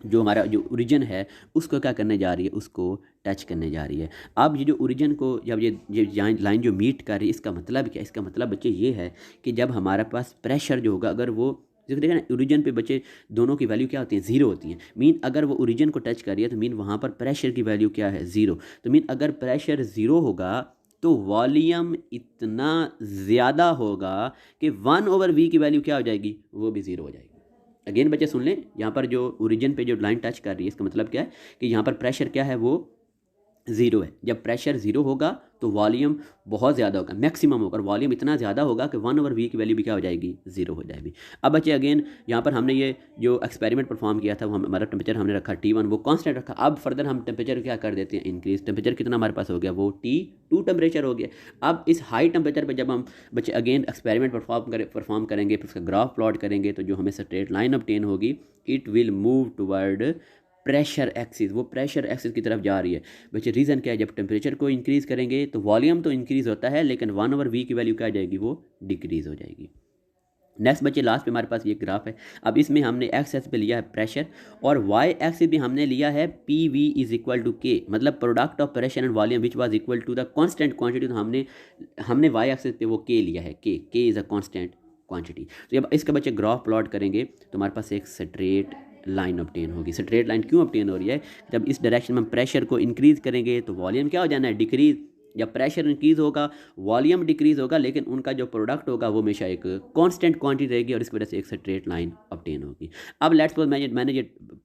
जो हमारा जो ओरिजिन है उसको क्या करने जा रही है, उसको टच करने जा रही है। अब ये जो ओरिजिन को जब ये लाइन जो मीट कर रही है, इसका मतलब क्या, इसका मतलब बच्चे ये है कि जब हमारे पास प्रेशर जो होगा, अगर वो जैसे देखा ना ओरिजिन पे बच्चे दोनों की वैल्यू क्या होती है, 0 होती है। मीन अगर वो ओरिजिन को टच कर रही है तो मीन वहाँ पर प्रेशर की वैल्यू क्या है, 0। तो मीन अगर प्रेशर 0 होगा तो वॉल्यूम इतना ज़्यादा होगा कि 1/v की वैल्यू क्या हो जाएगी, वो भी 0 हो जाएगी। अगेन बच्चे सुन लें, यहाँ पर जो ओरिजिन पे जो लाइन टच कर रही है इसका मतलब क्या है कि यहाँ पर प्रेशर क्या है, वो ज़ीरो है। जब प्रेशर ज़ीरो होगा तो वॉल्यूम बहुत ज़्यादा होगा, मैक्सिमम होगा, और वॉल्यूम इतना ज़्यादा होगा कि 1/v की वैल्यू भी क्या हो जाएगी, ज़ीरो हो जाएगी। अब बच्चे अगेन यहाँ पर हमने ये जो एक्सपेरिमेंट परफॉर्म किया था वो हमारा टेम्परेचर हमने रखा T1, वो कांस्टेंट रखा। अब फर्दर हम टेम्परेचर क्या कर देते हैं, इंक्रीज। टेम्परेचर कितना हमारे पास हो गया, वो T2 टेम्परेचर हो गया। अब इस हाई टेम्परेचर पर जब हम बच्चे अगेन एक्सपेरिमेंट परफॉर्म करेंगे, फिर उसका ग्राफ प्लॉट करेंगे, तो जो हमें स्ट्रेट लाइन ऑब्टेन होगी, it will move toward pressure axis, वो प्रेशर एक्सिस की तरफ जा रही है। बच्चे रीज़न क्या है, जब टेम्परेचर को इंक्रीज़ करेंगे तो वॉल्यूम तो इंक्रीज़ होता है, लेकिन 1/v की वैल्यू क्या आ जाएगी, वो डिक्रीज़ हो जाएगी। नेक्स्ट बच्चे लास्ट पे हमारे पास ये ग्राफ है। अब इसमें हमने एक्स एक्सिस पे लिया है प्रेशर, और वाई एक्सिस भी हमने लिया है PV is equal to K, मतलब product of pressure and volume which was equal to the constant quantity. तो हमने वाई एक्सिस पे वो K लिया है, K is a constant quantity. तो जब इसका बच्चे ग्राफ प्लॉट करेंगे तो हमारे पास एक स्ट्रेट लाइन ऑब्टेन होगी। स्ट्रेट लाइन क्यों ऑब्टेन हो रही है, जब इस डायरेक्शन में हम प्रेशर को इंक्रीज़ करेंगे तो वॉल्यूम क्या हो जाना है, डिक्रीज़। जब प्रेशर इंक्रीज़ होगा वॉल्यूम डिक्रीज़ होगा, लेकिन उनका जो प्रोडक्ट होगा वो हमेशा एक कांस्टेंट क्वांटिटी रहेगी, और इस वजह से एक स्ट्रेट लाइन ऑब्टेन होगी। अब लेट्स सपोज मैंने ये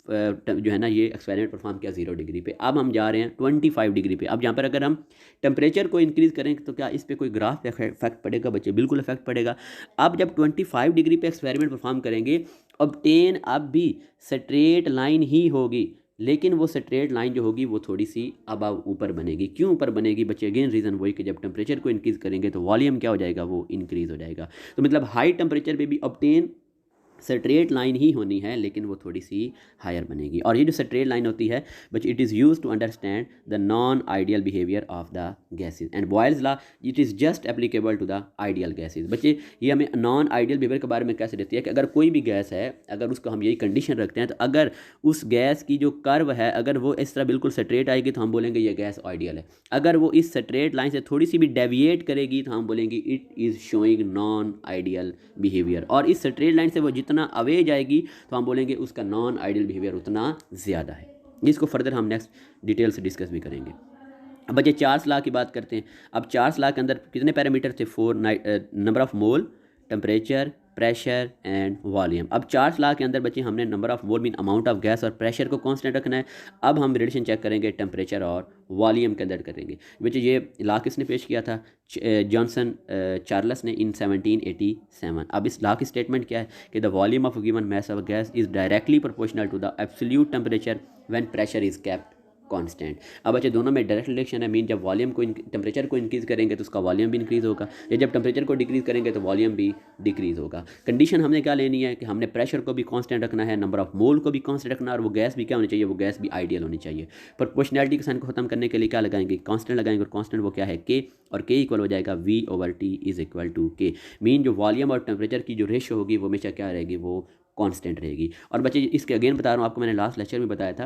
जो है ना ये एक्सपेरिमेंट परफॉर्म किया 0 डिग्री पे। अब हम जा रहे हैं 25 डिग्री पे। अब यहाँ पर अगर हम टेम्परेचर को इंक्रीज़ करेंगे तो क्या इस पर कोई ग्राफ इफेक्ट पड़ेगा, बच्चे बिल्कुल इफेक्ट पड़ेगा। अब जब 25 डिग्री पे एक्सपेरिमेंट परफॉर्म करेंगे, ऑब्टेन अब भी स्ट्रेट लाइन ही होगी, लेकिन वो स्ट्रेट लाइन जो होगी वो थोड़ी सी अब ऊपर बनेगी। क्यों ऊपर बनेगी बच्चे, अगेन रीज़न वही कि जब टेम्परेचर को इंक्रीज़ करेंगे तो वॉल्यूम क्या हो जाएगा, वो इंक्रीज़ हो जाएगा। तो मतलब हाई टेम्परेचर पे भी ऑब्टेन स्ट्रेट लाइन ही होनी है, लेकिन वो थोड़ी सी हायर बनेगी। और ये जो स्ट्रेट लाइन होती है but it is use to understand the non ideal behaviour of the gases, and Boyle's law it is just applicable to the ideal gases. बच्चे ये हमें नॉन आइडियल बिहेवियर के बारे में कैसे देती है कि अगर कोई भी गैस है, अगर उसको हम यही कंडीशन रखते हैं, तो अगर उस गैस की जो कर्व है अगर वो इस तरह बिल्कुल स्ट्रेट आएगी तो हम बोलेंगे ये गैस आइडियल है। अगर वो इस स्ट्रेट लाइन से थोड़ी सी भी डेविएट करेगी तो हम बोलेंगे it is showing non ideal behaviour. और इस स्ट्रेट लाइन से वो जितना अवे जाएगी तो हम बोलेंगे उसका नॉन आइडियल बिहेवियर उतना ज़्यादा है। इसको फर्दर हम नेक्स्ट डिटेल से डिस्कस भी करेंगे। अब बच्चे चार्ल्स लॉ की बात करते हैं। अब चार्ल्स लॉ के अंदर कितने पैरामीटर थे, 4, number of mole, temperature, pressure and volume. अब चार्ल्स लॉ के अंदर बच्चे हमने number of mole mean amount of gas और प्रेशर को कांस्टेंट रखना है। अब हम रिलेशन चेक करेंगे टेम्परेचर और वॉल्यूम के अंदर करेंगे। बच्चे ये लॉ किसने पेश किया था, जॉनसन चार्ल्स ने इन 1787। अब इस लॉ की स्टेटमेंट क्या है कि the volume of given mass of gas is directly proportional to the absolute temperature when pressure is kept constant. अब बच्चे दोनों में डायरेक्ट रिलेशन है, मीन जब वॉल्यूम को टेम्परेचर को इंक्रीज़ करेंगे तो उसका वॉल्यूम भी इंक्रीज़ होगा, या जब टेम्परेचर को डिक्रीज़ करेंगे तो वॉल्यूम भी डिक्रीज़ होगा। कंडीशन हमने क्या लेनी है कि हमने प्रेशर को भी कांस्टेंट रखना है, नंबर ऑफ मोल को भी कांस्टेंट रखना है, और वो गैस भी क्या होनी चाहिए, वो गैस भी आइडियल होनी चाहिए। प्रोपोर्शनैलिटी के साइन को खत्म करने के लिए क्या लगाएंगे, कांस्टेंट लगाएंगे, और कांस्टेंट वो क्या है, K, और K इक्वल हो जाएगा V/T is equal to K। Mean जो वॉल्यूम और टेम्परेचर की जो रेशो होगी वो हमेशा क्या रहेगी, वो कांस्टेंट रहेगी। और बच्चे इसके अगेन बता रहा हूँ आपको, मैंने लास्ट लेक्चर में बताया था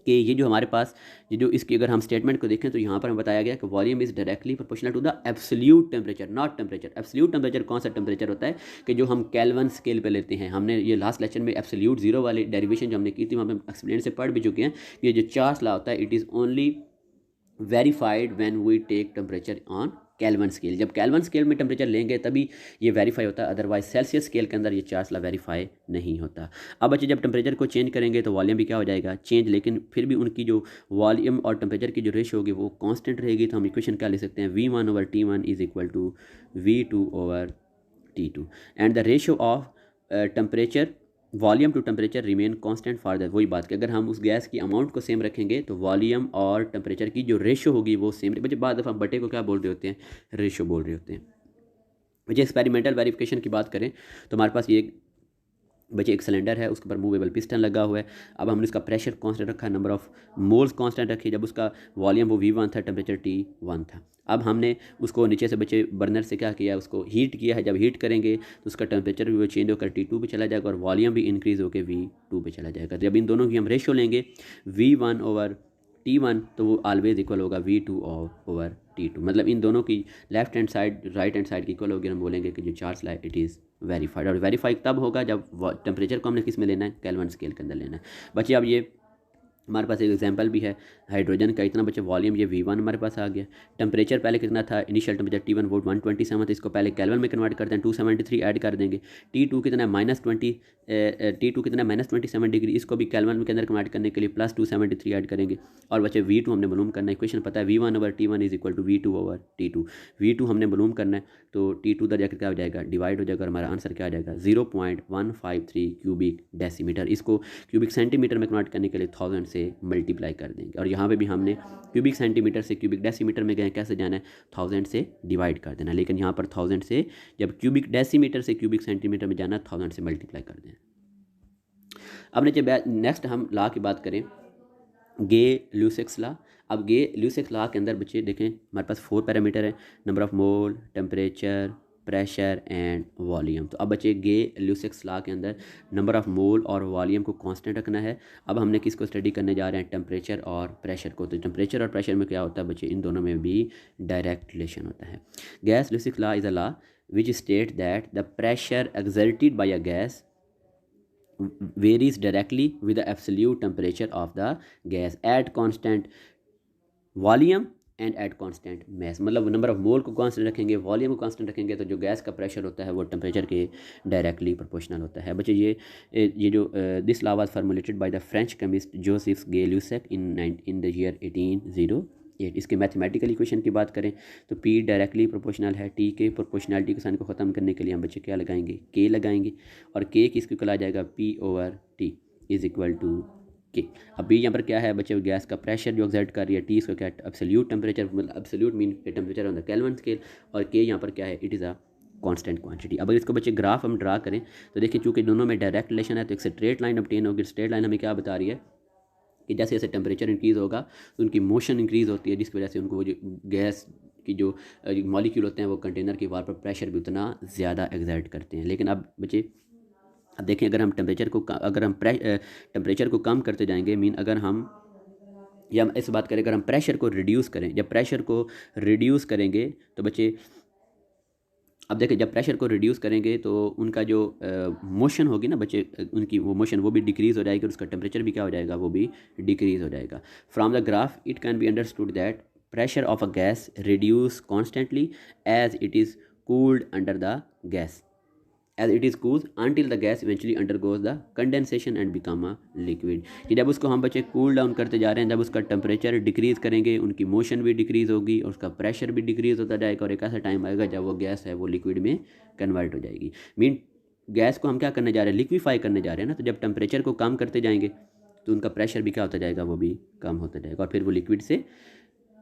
कि ये जो हमारे पास ये जो इसकी अगर हम स्टेटमेंट को देखें तो यहाँ पर हमें बताया गया कि volume is directly proportional to the absolute temperature, not temperature. Absolute temperature कौन सा टेम्परेचर होता है कि जो हम केल्विन स्केल पे लेते हैं। हमने ये लास्ट लेक्चर में एब्सोल्यूट जीरो वाली डेरिवेशन जो हमने की थी वहाँ पे एक्सप्लेन से पढ़ भी चुके हैं। ये जो चार्ल्स लॉ होता है it is only verified when we take temperature on Kelvin scale. जब केल्विन स्केल में टेम्परेचर लेंगे तभी ये वेरीफाई होता है, अदरवाइज सेल्सियस स्केल के अंदर ये चार्ल्स लॉ वेरीफाई नहीं होता। अब बच्चे जब टेम्परेचर को चेंज करेंगे तो वॉल्यूम भी क्या हो जाएगा, चेंज, लेकिन फिर भी उनकी जो वॉल्यूम और टेम्परेचर की जो रेशो होगी वो कांस्टेंट रहेगी। तो हम इक्वेशन क्या ले सकते हैं, V1/T1 is equal to V2/T2, and the ratio of temperature volume to temperature remain constant for that. वही बात कि अगर हम उस गैस की अमाउंट को सेम रखेंगे तो वॉल्यूम और टेम्परेचर की जो रेशो होगी वो सेम। बच्चे बाद दफ़ा बटे को क्या बोल रहे होते हैं, रेशो बोल रहे होते हैं। बच्चे एक्सपेरिमेंटल वेरिफिकेशन की बात करें तो हमारे पास ये बच्चे एक सिलेंडर है, उसके ऊपर मूवेबल पिस्टन लगा हुआ है। अब हमने इसका प्रेशर कांस्टेंट रखा है, नंबर ऑफ मोल्स कांस्टेंट रखी, जब उसका वॉल्यूम वो V1 था, टेम्परेचर T1 था। अब हमने उसको नीचे से बच्चे बर्नर से क्या किया, उसको हीट किया है। जब हीट करेंगे तो उसका टेम्परेचर भी वो चेंज होकर T2 पे चला जाएगा और वॉल्यूम भी इंक्रीज़ होकर V2 पे चला जाएगा। जब इन दोनों की हम रेशो लेंगे V1/T1 तो वो ऑलवेज इक्वल होगा V2/T2। मतलब इन दोनों की left hand side right hand side की इक्वल होगी। हम बोलेंगे कि जो Charles law it is verified. और वेरीफाई तब होगा जब टेम्परेचर को हमने किस में लेना है, केल्विन स्केल के अंदर लेना है। बच्चे अब ये हमारे पास एक एग्जांपल भी है हाइड्रोजन का, इतना बच्चे वॉल्यूम ये V1 हमारे पास आ गया। टेम्परेचर पहले कितना था, इनिशियल टेम्परेचर T1 वो 127 था, इसको पहले केल्विन में कन्वर्ट करते हैं, 273 ऐड कर देंगे। T2 कितना है -20, T2 कितना है -27 डिग्री, इसको भी केल्विन के अंदर कन्वर्ट करने के लिए प्लस 273 ऐड करेंगे। और बच्चे V2 हमने मालूम करना है, इक्वेशन पता है V1/T1 is equal to V2/T2। V2 हमने मालूम करना है, तो T2 उधर जाकर क्या हो जाएगा, डिवाइड हो जाएगा, और हमारा आंसर क्या आ जाएगा 0.153 क्यूबिक डेसीमीटर। इसको क्यूबिक सेंटीमीटर में कन्वर्ट करने के लिए 1000 से मल्टीप्लाई कर देंगे। और यहाँ पे भी हमने क्यूबिक सेंटीमीटर से क्यूबिक डेसीमीटर में गए, कैसे जाना है, 1000 से डिवाइड कर देना। लेकिन यहाँ पर 1000 से जब क्यूबिक डेसीमीटर से क्यूबिक सेंटीमीटर में जाना, 1000 से मल्टीप्लाई कर दें। अब नेक्स्ट हम लॉ की बात करें, गे-ल्यूसेक्स लॉ। अब गे-ल्यूसेक्स लॉ के अंदर बच्चे देखें हमारे पास 4 पैरामीटर है, number of mole, temperature, pressure and volume. तो अब बच्चे गे-ल्यूसेक्स लॉ के अंदर नंबर ऑफ मोल और वॉल्यूम को कांस्टेंट रखना है। अब हमने किसको स्टडी करने जा रहे हैं, टेम्परेचर और प्रेशर को। तो टेम्परेचर और प्रेशर में क्या होता है बच्चे, इन दोनों में भी डायरेक्ट रिलेशन होता है। गैस-ल्यूसेक्स law is a law which state that the pressure exerted by a gas varies directly with the absolute temperature of the gas at constant volume and at constant mass. मतलब number of mole को constant रखेंगे, volume को constant रखेंगे, तो जो gas का pressure होता है वो टेम्परेचर के डायरेक्टली प्रोपोर्शनल होता है। बच्चे ये जो this law was formulated by the French chemist Joseph Gay-Lussac in the year 1808। इसके मैथमेटिकल इक्वेशन की बात करें तो P डायरेक्टली प्रोपोर्शनल है T के। प्रोपोर्शनलिटी के साइन को ख़त्म करने के लिए हम बच्चे क्या लगाएंगे, K लगाएंगे, और K किसको इक्वल आ जाएगा, P/T is equal to K। अब यहाँ पर क्या है बच्चे, गैस का प्रेशर जो एक्सर्ट कर रही है, T इसको क्या है, एब्सोल्यूट टेम्परेचर, मतलब absolute mean temperature on the kelvin scale, और K यहाँ पर क्या है, it is a constant quantity. अब इसको बच्चे ग्राफ हम ड्रा करें तो देखिए चूँकि दोनों में डायरेक्ट रिलेशन है, तो एक स्ट्रेट लाइन ऑब्टेन होगी। स्ट्रेट लाइन हमें क्या बता रही है कि जैसे जैसे टेम्परेचर इंक्रीज़ होगा तो उनकी मोशन इंक्रीज़ होती है, जिसकी वजह से उनको वो जो गैस की जो मॉलिक्यूल होते हैं वो कंटेनर की वाल पर प्रेशर भी उतना ज़्यादा एक्सर्ट करते हैं। लेकिन अब बच्चे अब देखें, अगर हम टेम्परेचर को कम करते जाएंगे, मीन अगर हम या हम ऐसे बात करें, अगर हम प्रेशर को रिड्यूस करें, जब प्रेशर को रिड्यूस करेंगे तो बच्चे अब देखिए जब प्रेशर को रिड्यूस करेंगे तो उनका जो मोशन होगी ना बच्चे, उनकी वो मोशन वो भी डिक्रीज़ हो जाएगी, और उसका टेम्परेचर भी क्या हो जाएगा, वो भी डिक्रीज़ हो जाएगा। From the graph it can be understood that pressure of a gas reduce constantly as it is cooled under the gas, as it is cooled until the gas eventually undergoes the condensation and become a liquid। कि जब उसको हम बच्चे cool down करते जा रहे हैं, जब उसका टेम्परेचर डिक्रीज़ करेंगे, उनकी मोशन भी डिक्रीज़ होगी और उसका प्रेशर भी डिक्रीज़ होता जाएगा, और एक ऐसा टाइम आएगा जब वो गैस है वो लिक्विड में कन्वर्ट हो जाएगी। मीन गैस को हम क्या करने जा रहे हैं, लिक्विफाई करने जा रहे हैं ना। तो जब टेम्परेचर को कम करते जाएंगे तो उनका प्रेशर भी क्या होता जाएगा, वो भी कम होता जाएगा, और फिर वो लिक्विड से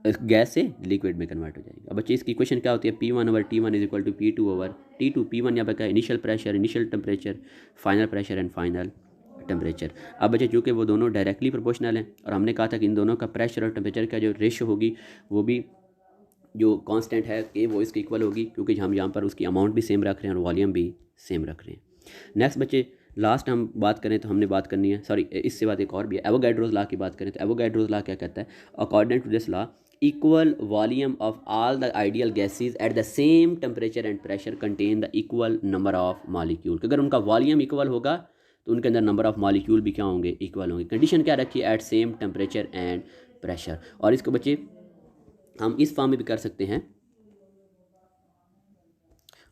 गैस से लिक्विड में कन्वर्ट हो जाएगा। अब बच्चे इसकी इक्वेशन क्या होती है, P1/T1 is equal to P2/T2। P1 यहाँ पर क्या, initial pressure, initial temperature, final pressure and final temperature. अब बच्चे चूँकि वो दोनों डायरेक्टली प्रोपोर्शनल हैं, और हमने कहा था कि इन दोनों का प्रेशर और टेम्परेचर का जो रेशियो होगी वो भी जो कांस्टेंट है K वो इसके इक्वल होगी, क्योंकि हम यहाँ पर उसकी अमाउंट भी सेम रख रहे हैं और वॉल्यूम भी सेम रख रहे हैं। नेक्स्ट बच्चे लास्ट हम बात करें तो हमने बात करनी है, सॉरी इससे बात एक और भी है, एवोगैड्रोस लॉ की बात करें तो एवोगैड्रोस लॉ क्या कहता है, according to this law equal volume of all the ideal gases at the same temperature and pressure contain the equal number of molecule। अगर उनका वॉल्यूम इक्वल होगा तो उनके अंदर नंबर ऑफ मॉलिक्यूल भी क्या होंगे, इक्वल होंगे। कंडीशन क्या रखी है, at same temperature and pressure. और इसको बच्चे हम इस फॉर्म में भी कर सकते हैं,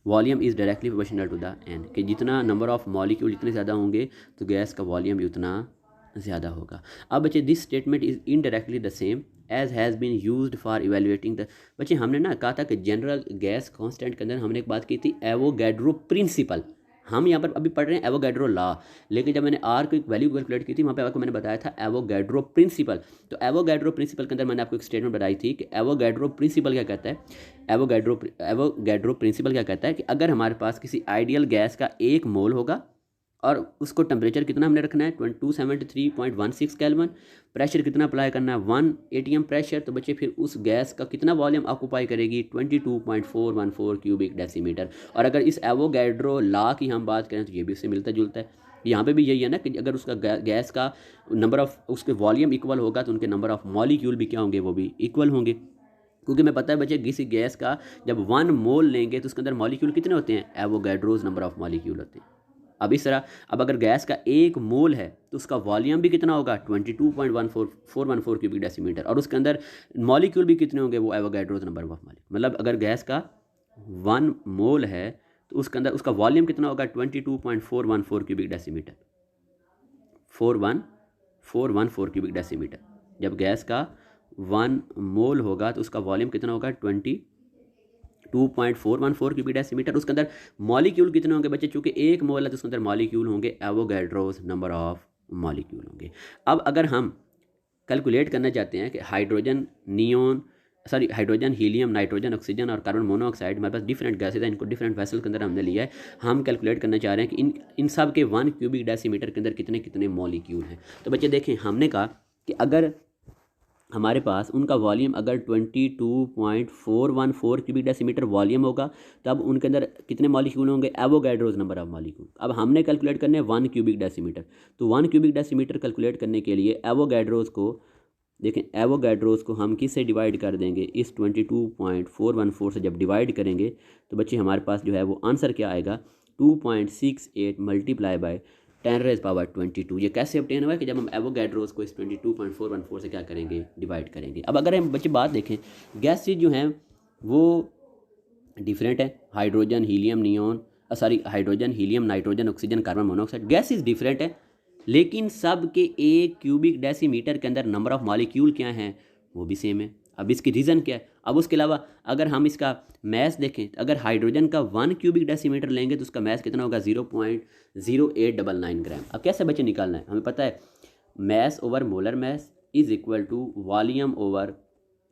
volume is directly proportional to the n, कि जितना नंबर ऑफ मॉलिक्यूल जितने ज़्यादा होंगे तो गैस का वॉल्यूम भी उतना ज़्यादा होगा। अब बच्चे this statement is indirectly the same as has been used for evaluating the. बच्चे हमने ना कहा था कि जनरल गैस कांस्टेंट के अंदर हमने एक बात की थी, एवोगैड्रो प्रिंसिपल। हम यहाँ पर अभी पढ़ रहे हैं एवोगैड्रो लॉ, लेकिन जब मैंने आर को एक वैल्यू कैलकुलेट की थी वहाँ पे आपको मैंने बताया था एवोगैड्रो प्रिंसिपल। तो एवोगैड्रो प्रिंसिपल के अंदर मैंने आपको एक स्टेटमेंट बताई थी कि एवोगैड्रो प्रिंसिपल क्या कहता है, एवोगैड्रो प्रिंसिपल क्या कहता है कि अगर हमारे पास किसी आइडियल गैस का 1 मोल होगा और उसको टेम्परेचर कितना हमने रखना है 273.16 केल्विन, प्रेशर कितना अप्लाई करना है 1 atm प्रेशर, तो बच्चे फिर उस गैस का कितना वॉल्यूम ऑक्यूपाई करेगी 22.414 क्यूबिक डेसीमीटर। और अगर इस एवोगैड्रो लॉ की हम बात करें तो ये भी उससे मिलता जुलता है। यहाँ पे भी यही है ना कि अगर उसका गैस का नंबर ऑफ उसके वॉल्यूम इक्वल होगा तो उनके नंबर ऑफ मॉलिक्यूल भी क्या होंगे, वो भी इक्वल होंगे। क्योंकि मैं पता है बच्चे किसी गैस का जब 1 मोल लेंगे तो उसके अंदर मॉलिक्यूल कितने होते हैं, एवोगैड्रोज नंबर ऑफ मॉलिक्यूल होते हैं। अब इस तरह, अब अगर गैस का 1 मोल है तो उसका वॉल्यूम भी कितना होगा 22.414 क्यूबिक डेसीमीटर, और उसके अंदर मॉलिक्यूल भी कितने होंगे, वो एवोगैड्रोस नंबर ऑफ मॉलिक्यूल। मतलब अगर गैस का 1 मोल है तो उसके अंदर उसका वॉल्यूम कितना होगा 22.414 क्यूबिक डेसीमीटर, 414 क्यूबिक डेसीमीटर। जब गैस का 1 मोल होगा तो उसका वॉल्यूम कितना होगा 22.414 क्यूबिक डेसीमीटर। उसके अंदर मॉलिक्यूल कितने होंगे बच्चे, चूंकि 1 मोल है तो उसके अंदर मॉलिक्यूल होंगे एवोगैड्रोस नंबर ऑफ मॉलिक्यूल होंगे। अब अगर हम कैलकुलेट करना चाहते हैं कि hydrogen, hydrogen, helium, nitrogen, oxygen और कार्बन मोनोऑक्साइड, हमारे पास डिफरेंट गैसेज हैं, इनको डिफरेंट वेसल के अंदर हमने लिया है। हम कैलकुलेट करना चाह रहे हैं कि इन सब के 1 क्यूबिक डेसीमीटर के अंदर कितने कितने मॉलिक्यूल हैं। तो बच्चे देखें, हमने कहा कि अगर हमारे पास उनका वॉल्यूम अगर 22.414 क्यूबिक डेसीमीटर वॉल्यूम होगा तब उनके अंदर कितने मॉलिक्यूल होंगे, एवोगैड्रोस नंबर ऑफ मॉलिक्यूल। अब हमने कैलकुलेट करने 1 क्यूबिक डेसीमीटर, तो 1 क्यूबिक डेसीमीटर कैलकुलेट करने के लिए एवोगैड्रोस को देखें, एवोगैड्रोस को हम किससे डिवाइड कर देंगे, इस 22.414 से जब डिवाइड करेंगे तो बच्चे हमारे पास जो है वो आंसर क्या आएगा 2.68 मल्टीप्लाई बाय 10⁻²2। ये कैसे ऑब्टेन हुआ है कि जब हम एवोगैड्रोस को इस 22.414 से क्या करेंगे, डिवाइड करेंगे। अब अगर हम बच्चे बात देखें, गैसेज जो हैं वो डिफरेंट है, hydrogen, helium, nitrogen, oxygen, carbon monoxide, gases different है, लेकिन सब के 1 क्यूबिक डेसीमीटर के अंदर नंबर ऑफ मॉलिक्यूल क्या हैं, वो भी सेम है। अब इसकी रीज़न क्या है। अब उसके अलावा अगर हम इसका मैस देखें, अगर हाइड्रोजन का 1 क्यूबिक डेसीमीटर लेंगे तो उसका मैस कितना होगा 0.0899 ग्राम। अब कैसे बच्चे निकालना है, हमें पता है mass over molar mass is equal to volume over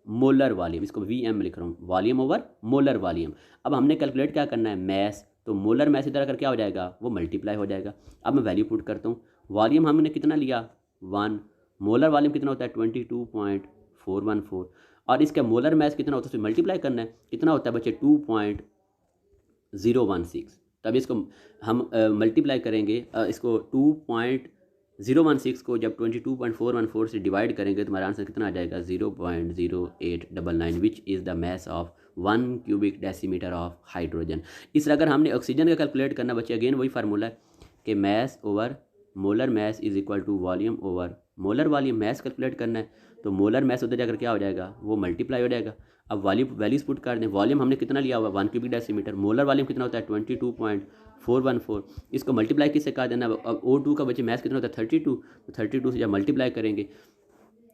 molar volume, इसको VM में लिख रहा हूँ, वॉल्यूम ओवर मोलर वॉल्यूम। अब हमने कैलकुलेट क्या करना है, मैस, तो मोलर मैस इधर अगर क्या हो जाएगा, वो मल्टीप्लाई हो जाएगा। अब मैं वैल्यू पुट करता हूँ, वॉल्यूम हमने कितना लिया 1, मोलर वॉल्यूम कितना होता है 22.414, और इसका मोलर मैस कितना होता है, उसमें मल्टीप्लाई करना है, कितना होता है बच्चे 2.016। तब इसको हम मल्टीप्लाई करेंगे, इसको 2.016 को जब 22.414 से डिवाइड करेंगे तो हमारा आंसर कितना आ जाएगा 0.0899, which is the mass of 1 cubic decimetre of hydrogen. इस तरह अगर हमने ऑक्सीजन का कैलकुलेट करना बच्चे, अगेन वही फार्मूला है कि mass over molar mass is equal to volume over molar volume. Mass calculate करना है तो मोलर मैस उधर जाकर क्या हो जाएगा, वो मल्टीप्लाई हो जाएगा। अब वैल्यूज पुट कर दें, वॉल्यूम हमने कितना लिया हुआ 1 क्यूबिक डेसीमीटर, मोलर वॉल्यूम कितना होता है 22.414, इसको मल्टीप्लाई किससे कर देना। अब O2 का बच्चे मैस कितना होता है 32, तो 32 से जब मल्टीप्लाई करेंगे,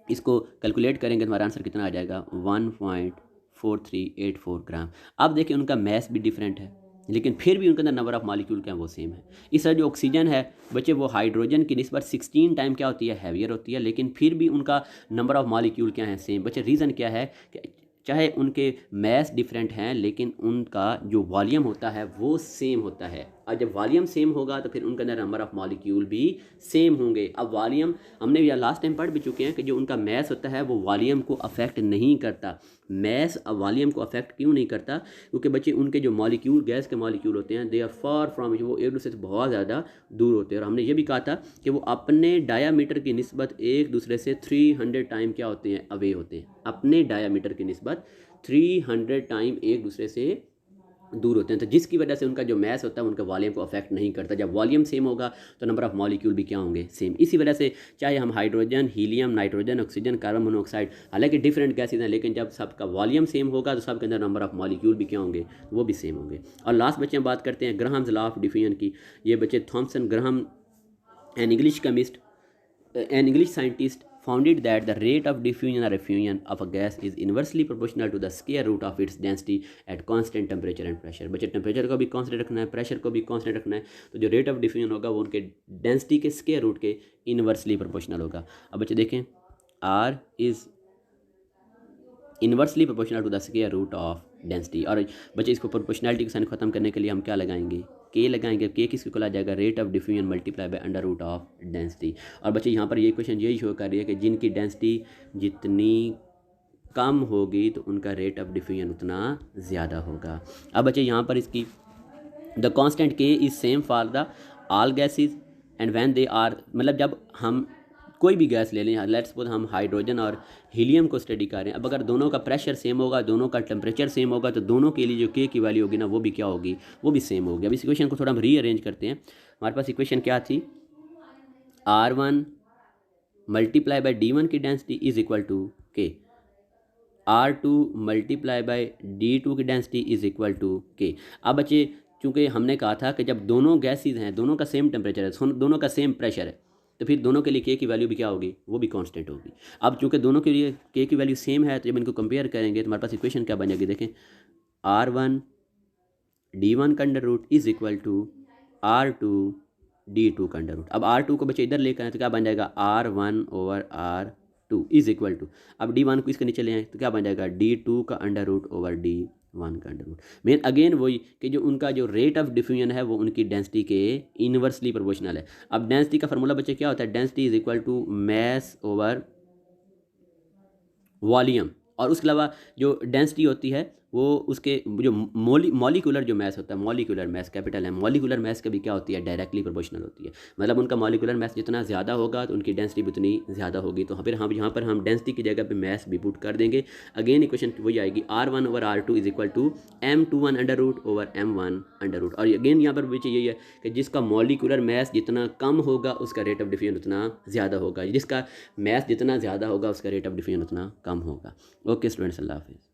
इसको कैलकुलेट करेंगे तो हमारा आंसर कितना आ जाएगा 1.4384 ग्राम। अब देखिए उनका मैस भी डिफरेंट है, लेकिन फिर भी उनके अंदर नंबर ऑफ मॉलिक्यूल क्या है, वो सेम है। इस तरह जो ऑक्सीजन है बच्चे, वो हाइड्रोजन की निस्बत 16 टाइम क्या होती है, हैवियर होती है, लेकिन फिर भी उनका नंबर ऑफ मॉलिक्यूल क्या है, सेम। बच्चे रीज़न क्या है कि चाहे उनके मैस डिफरेंट हैं लेकिन उनका जो वॉल्यूम होता है वो सेम होता है, और जब वॉल्यूम सेम होगा तो फिर उनके अंदर नंबर ऑफ मॉलिक्यूल भी सेम होंगे। अब वॉल्यूम हमने या लास्ट टाइम पढ़ भी चुके हैं कि जो उनका मैस होता है वो वॉल्यूम को अफेक्ट नहीं करता। मैस वॉल्यूम को अफेक्ट क्यों नहीं करता, क्योंकि बच्चे उनके जो मॉलिक्यूल, गैस के मॉलिक्यूल होते हैं, दे आर फार फ्रॉम, वो एक दूसरे से बहुत ज़्यादा दूर होते हैं। और हमने ये भी कहा था कि वो अपने डायामीटर की निस्बत एक दूसरे से 300 टाइम क्या होते हैं, अवे होते हैं। अपने डायामीटर की निस्बत 300 टाइम एक दूसरे से दूर होते हैं, तो जिसकी वजह से उनका जो मैस होता है उनका वॉल्यूम को अफेक्ट नहीं करता। जब वॉल्यूम सेम होगा तो नंबर ऑफ मॉलिक्यूल भी क्या होंगे, सेम। इसी वजह से चाहे हम hydrogen, helium, nitrogen, oxygen, carbon monoxide, हालांकि डिफरेंट गैसेज हैं, लेकिन जब सबका वॉल्यूम सेम होगा तो सबके अंदर नंबर ऑफ मॉलिक्यूल भी क्या होंगे, वो भी सेम होंगे। और लास्ट बच्चे हम बात करते हैं ग्राहम्स लॉ ऑफ डिफ्यूजन की। ये बच्चे Thomson Graham, an English scientist, founded that the rate of diffusion or effusion of a gas is inversely proportional to the square root of its density at constant temperature and pressure। बच्चे temperature को भी constant रखना है, pressure को भी constant रखना है, तो जो रेट ऑफ डिफ्यूजन होगा वो उनके डेंसिटी के स्क्वायर रूट के इनवर्सली प्रोपोर्शनल होगा। अब बच्चे देखें, R is inversely proportional to the square root of density. और बच्चे इसको प्रोपोर्शनलिटी के साइन खत्म करने के लिए हम क्या लगाएंगे, के लगाएंगे। के किसको को आ जाएगा, rate of diffusion multiply by under root of density. और बच्चे यहाँ पर ये क्वेश्चन यही शो कर रही है कि जिनकी डेंसिटी जितनी कम होगी तो उनका रेट ऑफ डिफ्यूजन उतना ज़्यादा होगा। अब बच्चे यहाँ पर इसकी the constant K is same for the all gases and when they are, मतलब जब हम कोई भी गैस ले लें, लेट्स सपोज हम हाइड्रोजन और हीलियम को स्टडी कर रहे हैं। अब अगर दोनों का प्रेशर सेम होगा, दोनों का टेम्परेचर सेम होगा, तो दोनों के लिए जो के की वैल्यू होगी ना वो भी क्या होगी, वो भी सेम होगी। अब इस इक्वेशन को थोड़ा हम रीअरेंज करते हैं। हमारे पास इक्वेशन क्या थी, R1 मल्टीप्लाई बाई D1 की डेंसिटी इज इक्वल टू के, R2 मल्टीप्लाई बाई D2 की density is equal to K. अब बच्चे चूँकि हमने कहा था कि जब दोनों गैसेज हैं, दोनों का सेम टेम्परेचर है, दोनों का सेम प्रेशर है, तो फिर दोनों के लिए के की वैल्यू भी क्या होगी, वो भी कांस्टेंट होगी। अब चूँकि दोनों के लिए के की वैल्यू सेम है, तो जब इनको कंपेयर करेंगे तो हमारे पास इक्वेशन क्या बनेगी, देखें R1 D1 का under root is equal to R2 D2 का अंडर रूट। अब R2 को बच्चे इधर लेकर आए तो क्या बन जाएगा, R1 over R2 is equal to, अब D1 को इसके नीचे ले आए तो क्या बन जाएगा, D2 का अंडर रूट ओवर D1 का अंडर रूट। मेन अगेन वही कि जो उनका जो रेट ऑफ डिफ्यूजन है वो उनकी डेंसिटी के इनवर्सली प्रोपोर्शनल है। अब डेंसिटी का फार्मूला बच्चे क्या होता है, density is equal to mass over volume. और उसके अलावा जो डेंसिटी होती है वो उसके जो मॉलिक्यूलर जो मैस होता है, मॉलिक्यूलर मैस कैपिटल है, मॉलिक्यूलर मैस का भी क्या होती है, डायरेक्टली प्रोपोर्शनल होती है। मतलब उनका मॉलिक्यूलर मैस जितना ज़्यादा होगा तो उनकी डेंसिटी भी उतनी ज़्यादा होगी। तो फिर हम यहाँ पर हम डेंसिटी की जगह पे मैस भी पुट कर देंगे। अगेन इक्वेशन वही आएगी, R1 over R2 is equal to M21 under root over M1 under root. और अगेन यहाँ पर भी यही है कि जिसका मॉलिक्यूलर मैस जितना कम होगा उसका रेट ऑफ डिफ्यूजन उतना ज़्यादा होगा, जिसका मैस जितना ज़्यादा होगा उसका रेट ऑफ डिफ्यूजन उतना कम होगा। ओके स्टूडेंट्स, अल्लाह हाफिज़।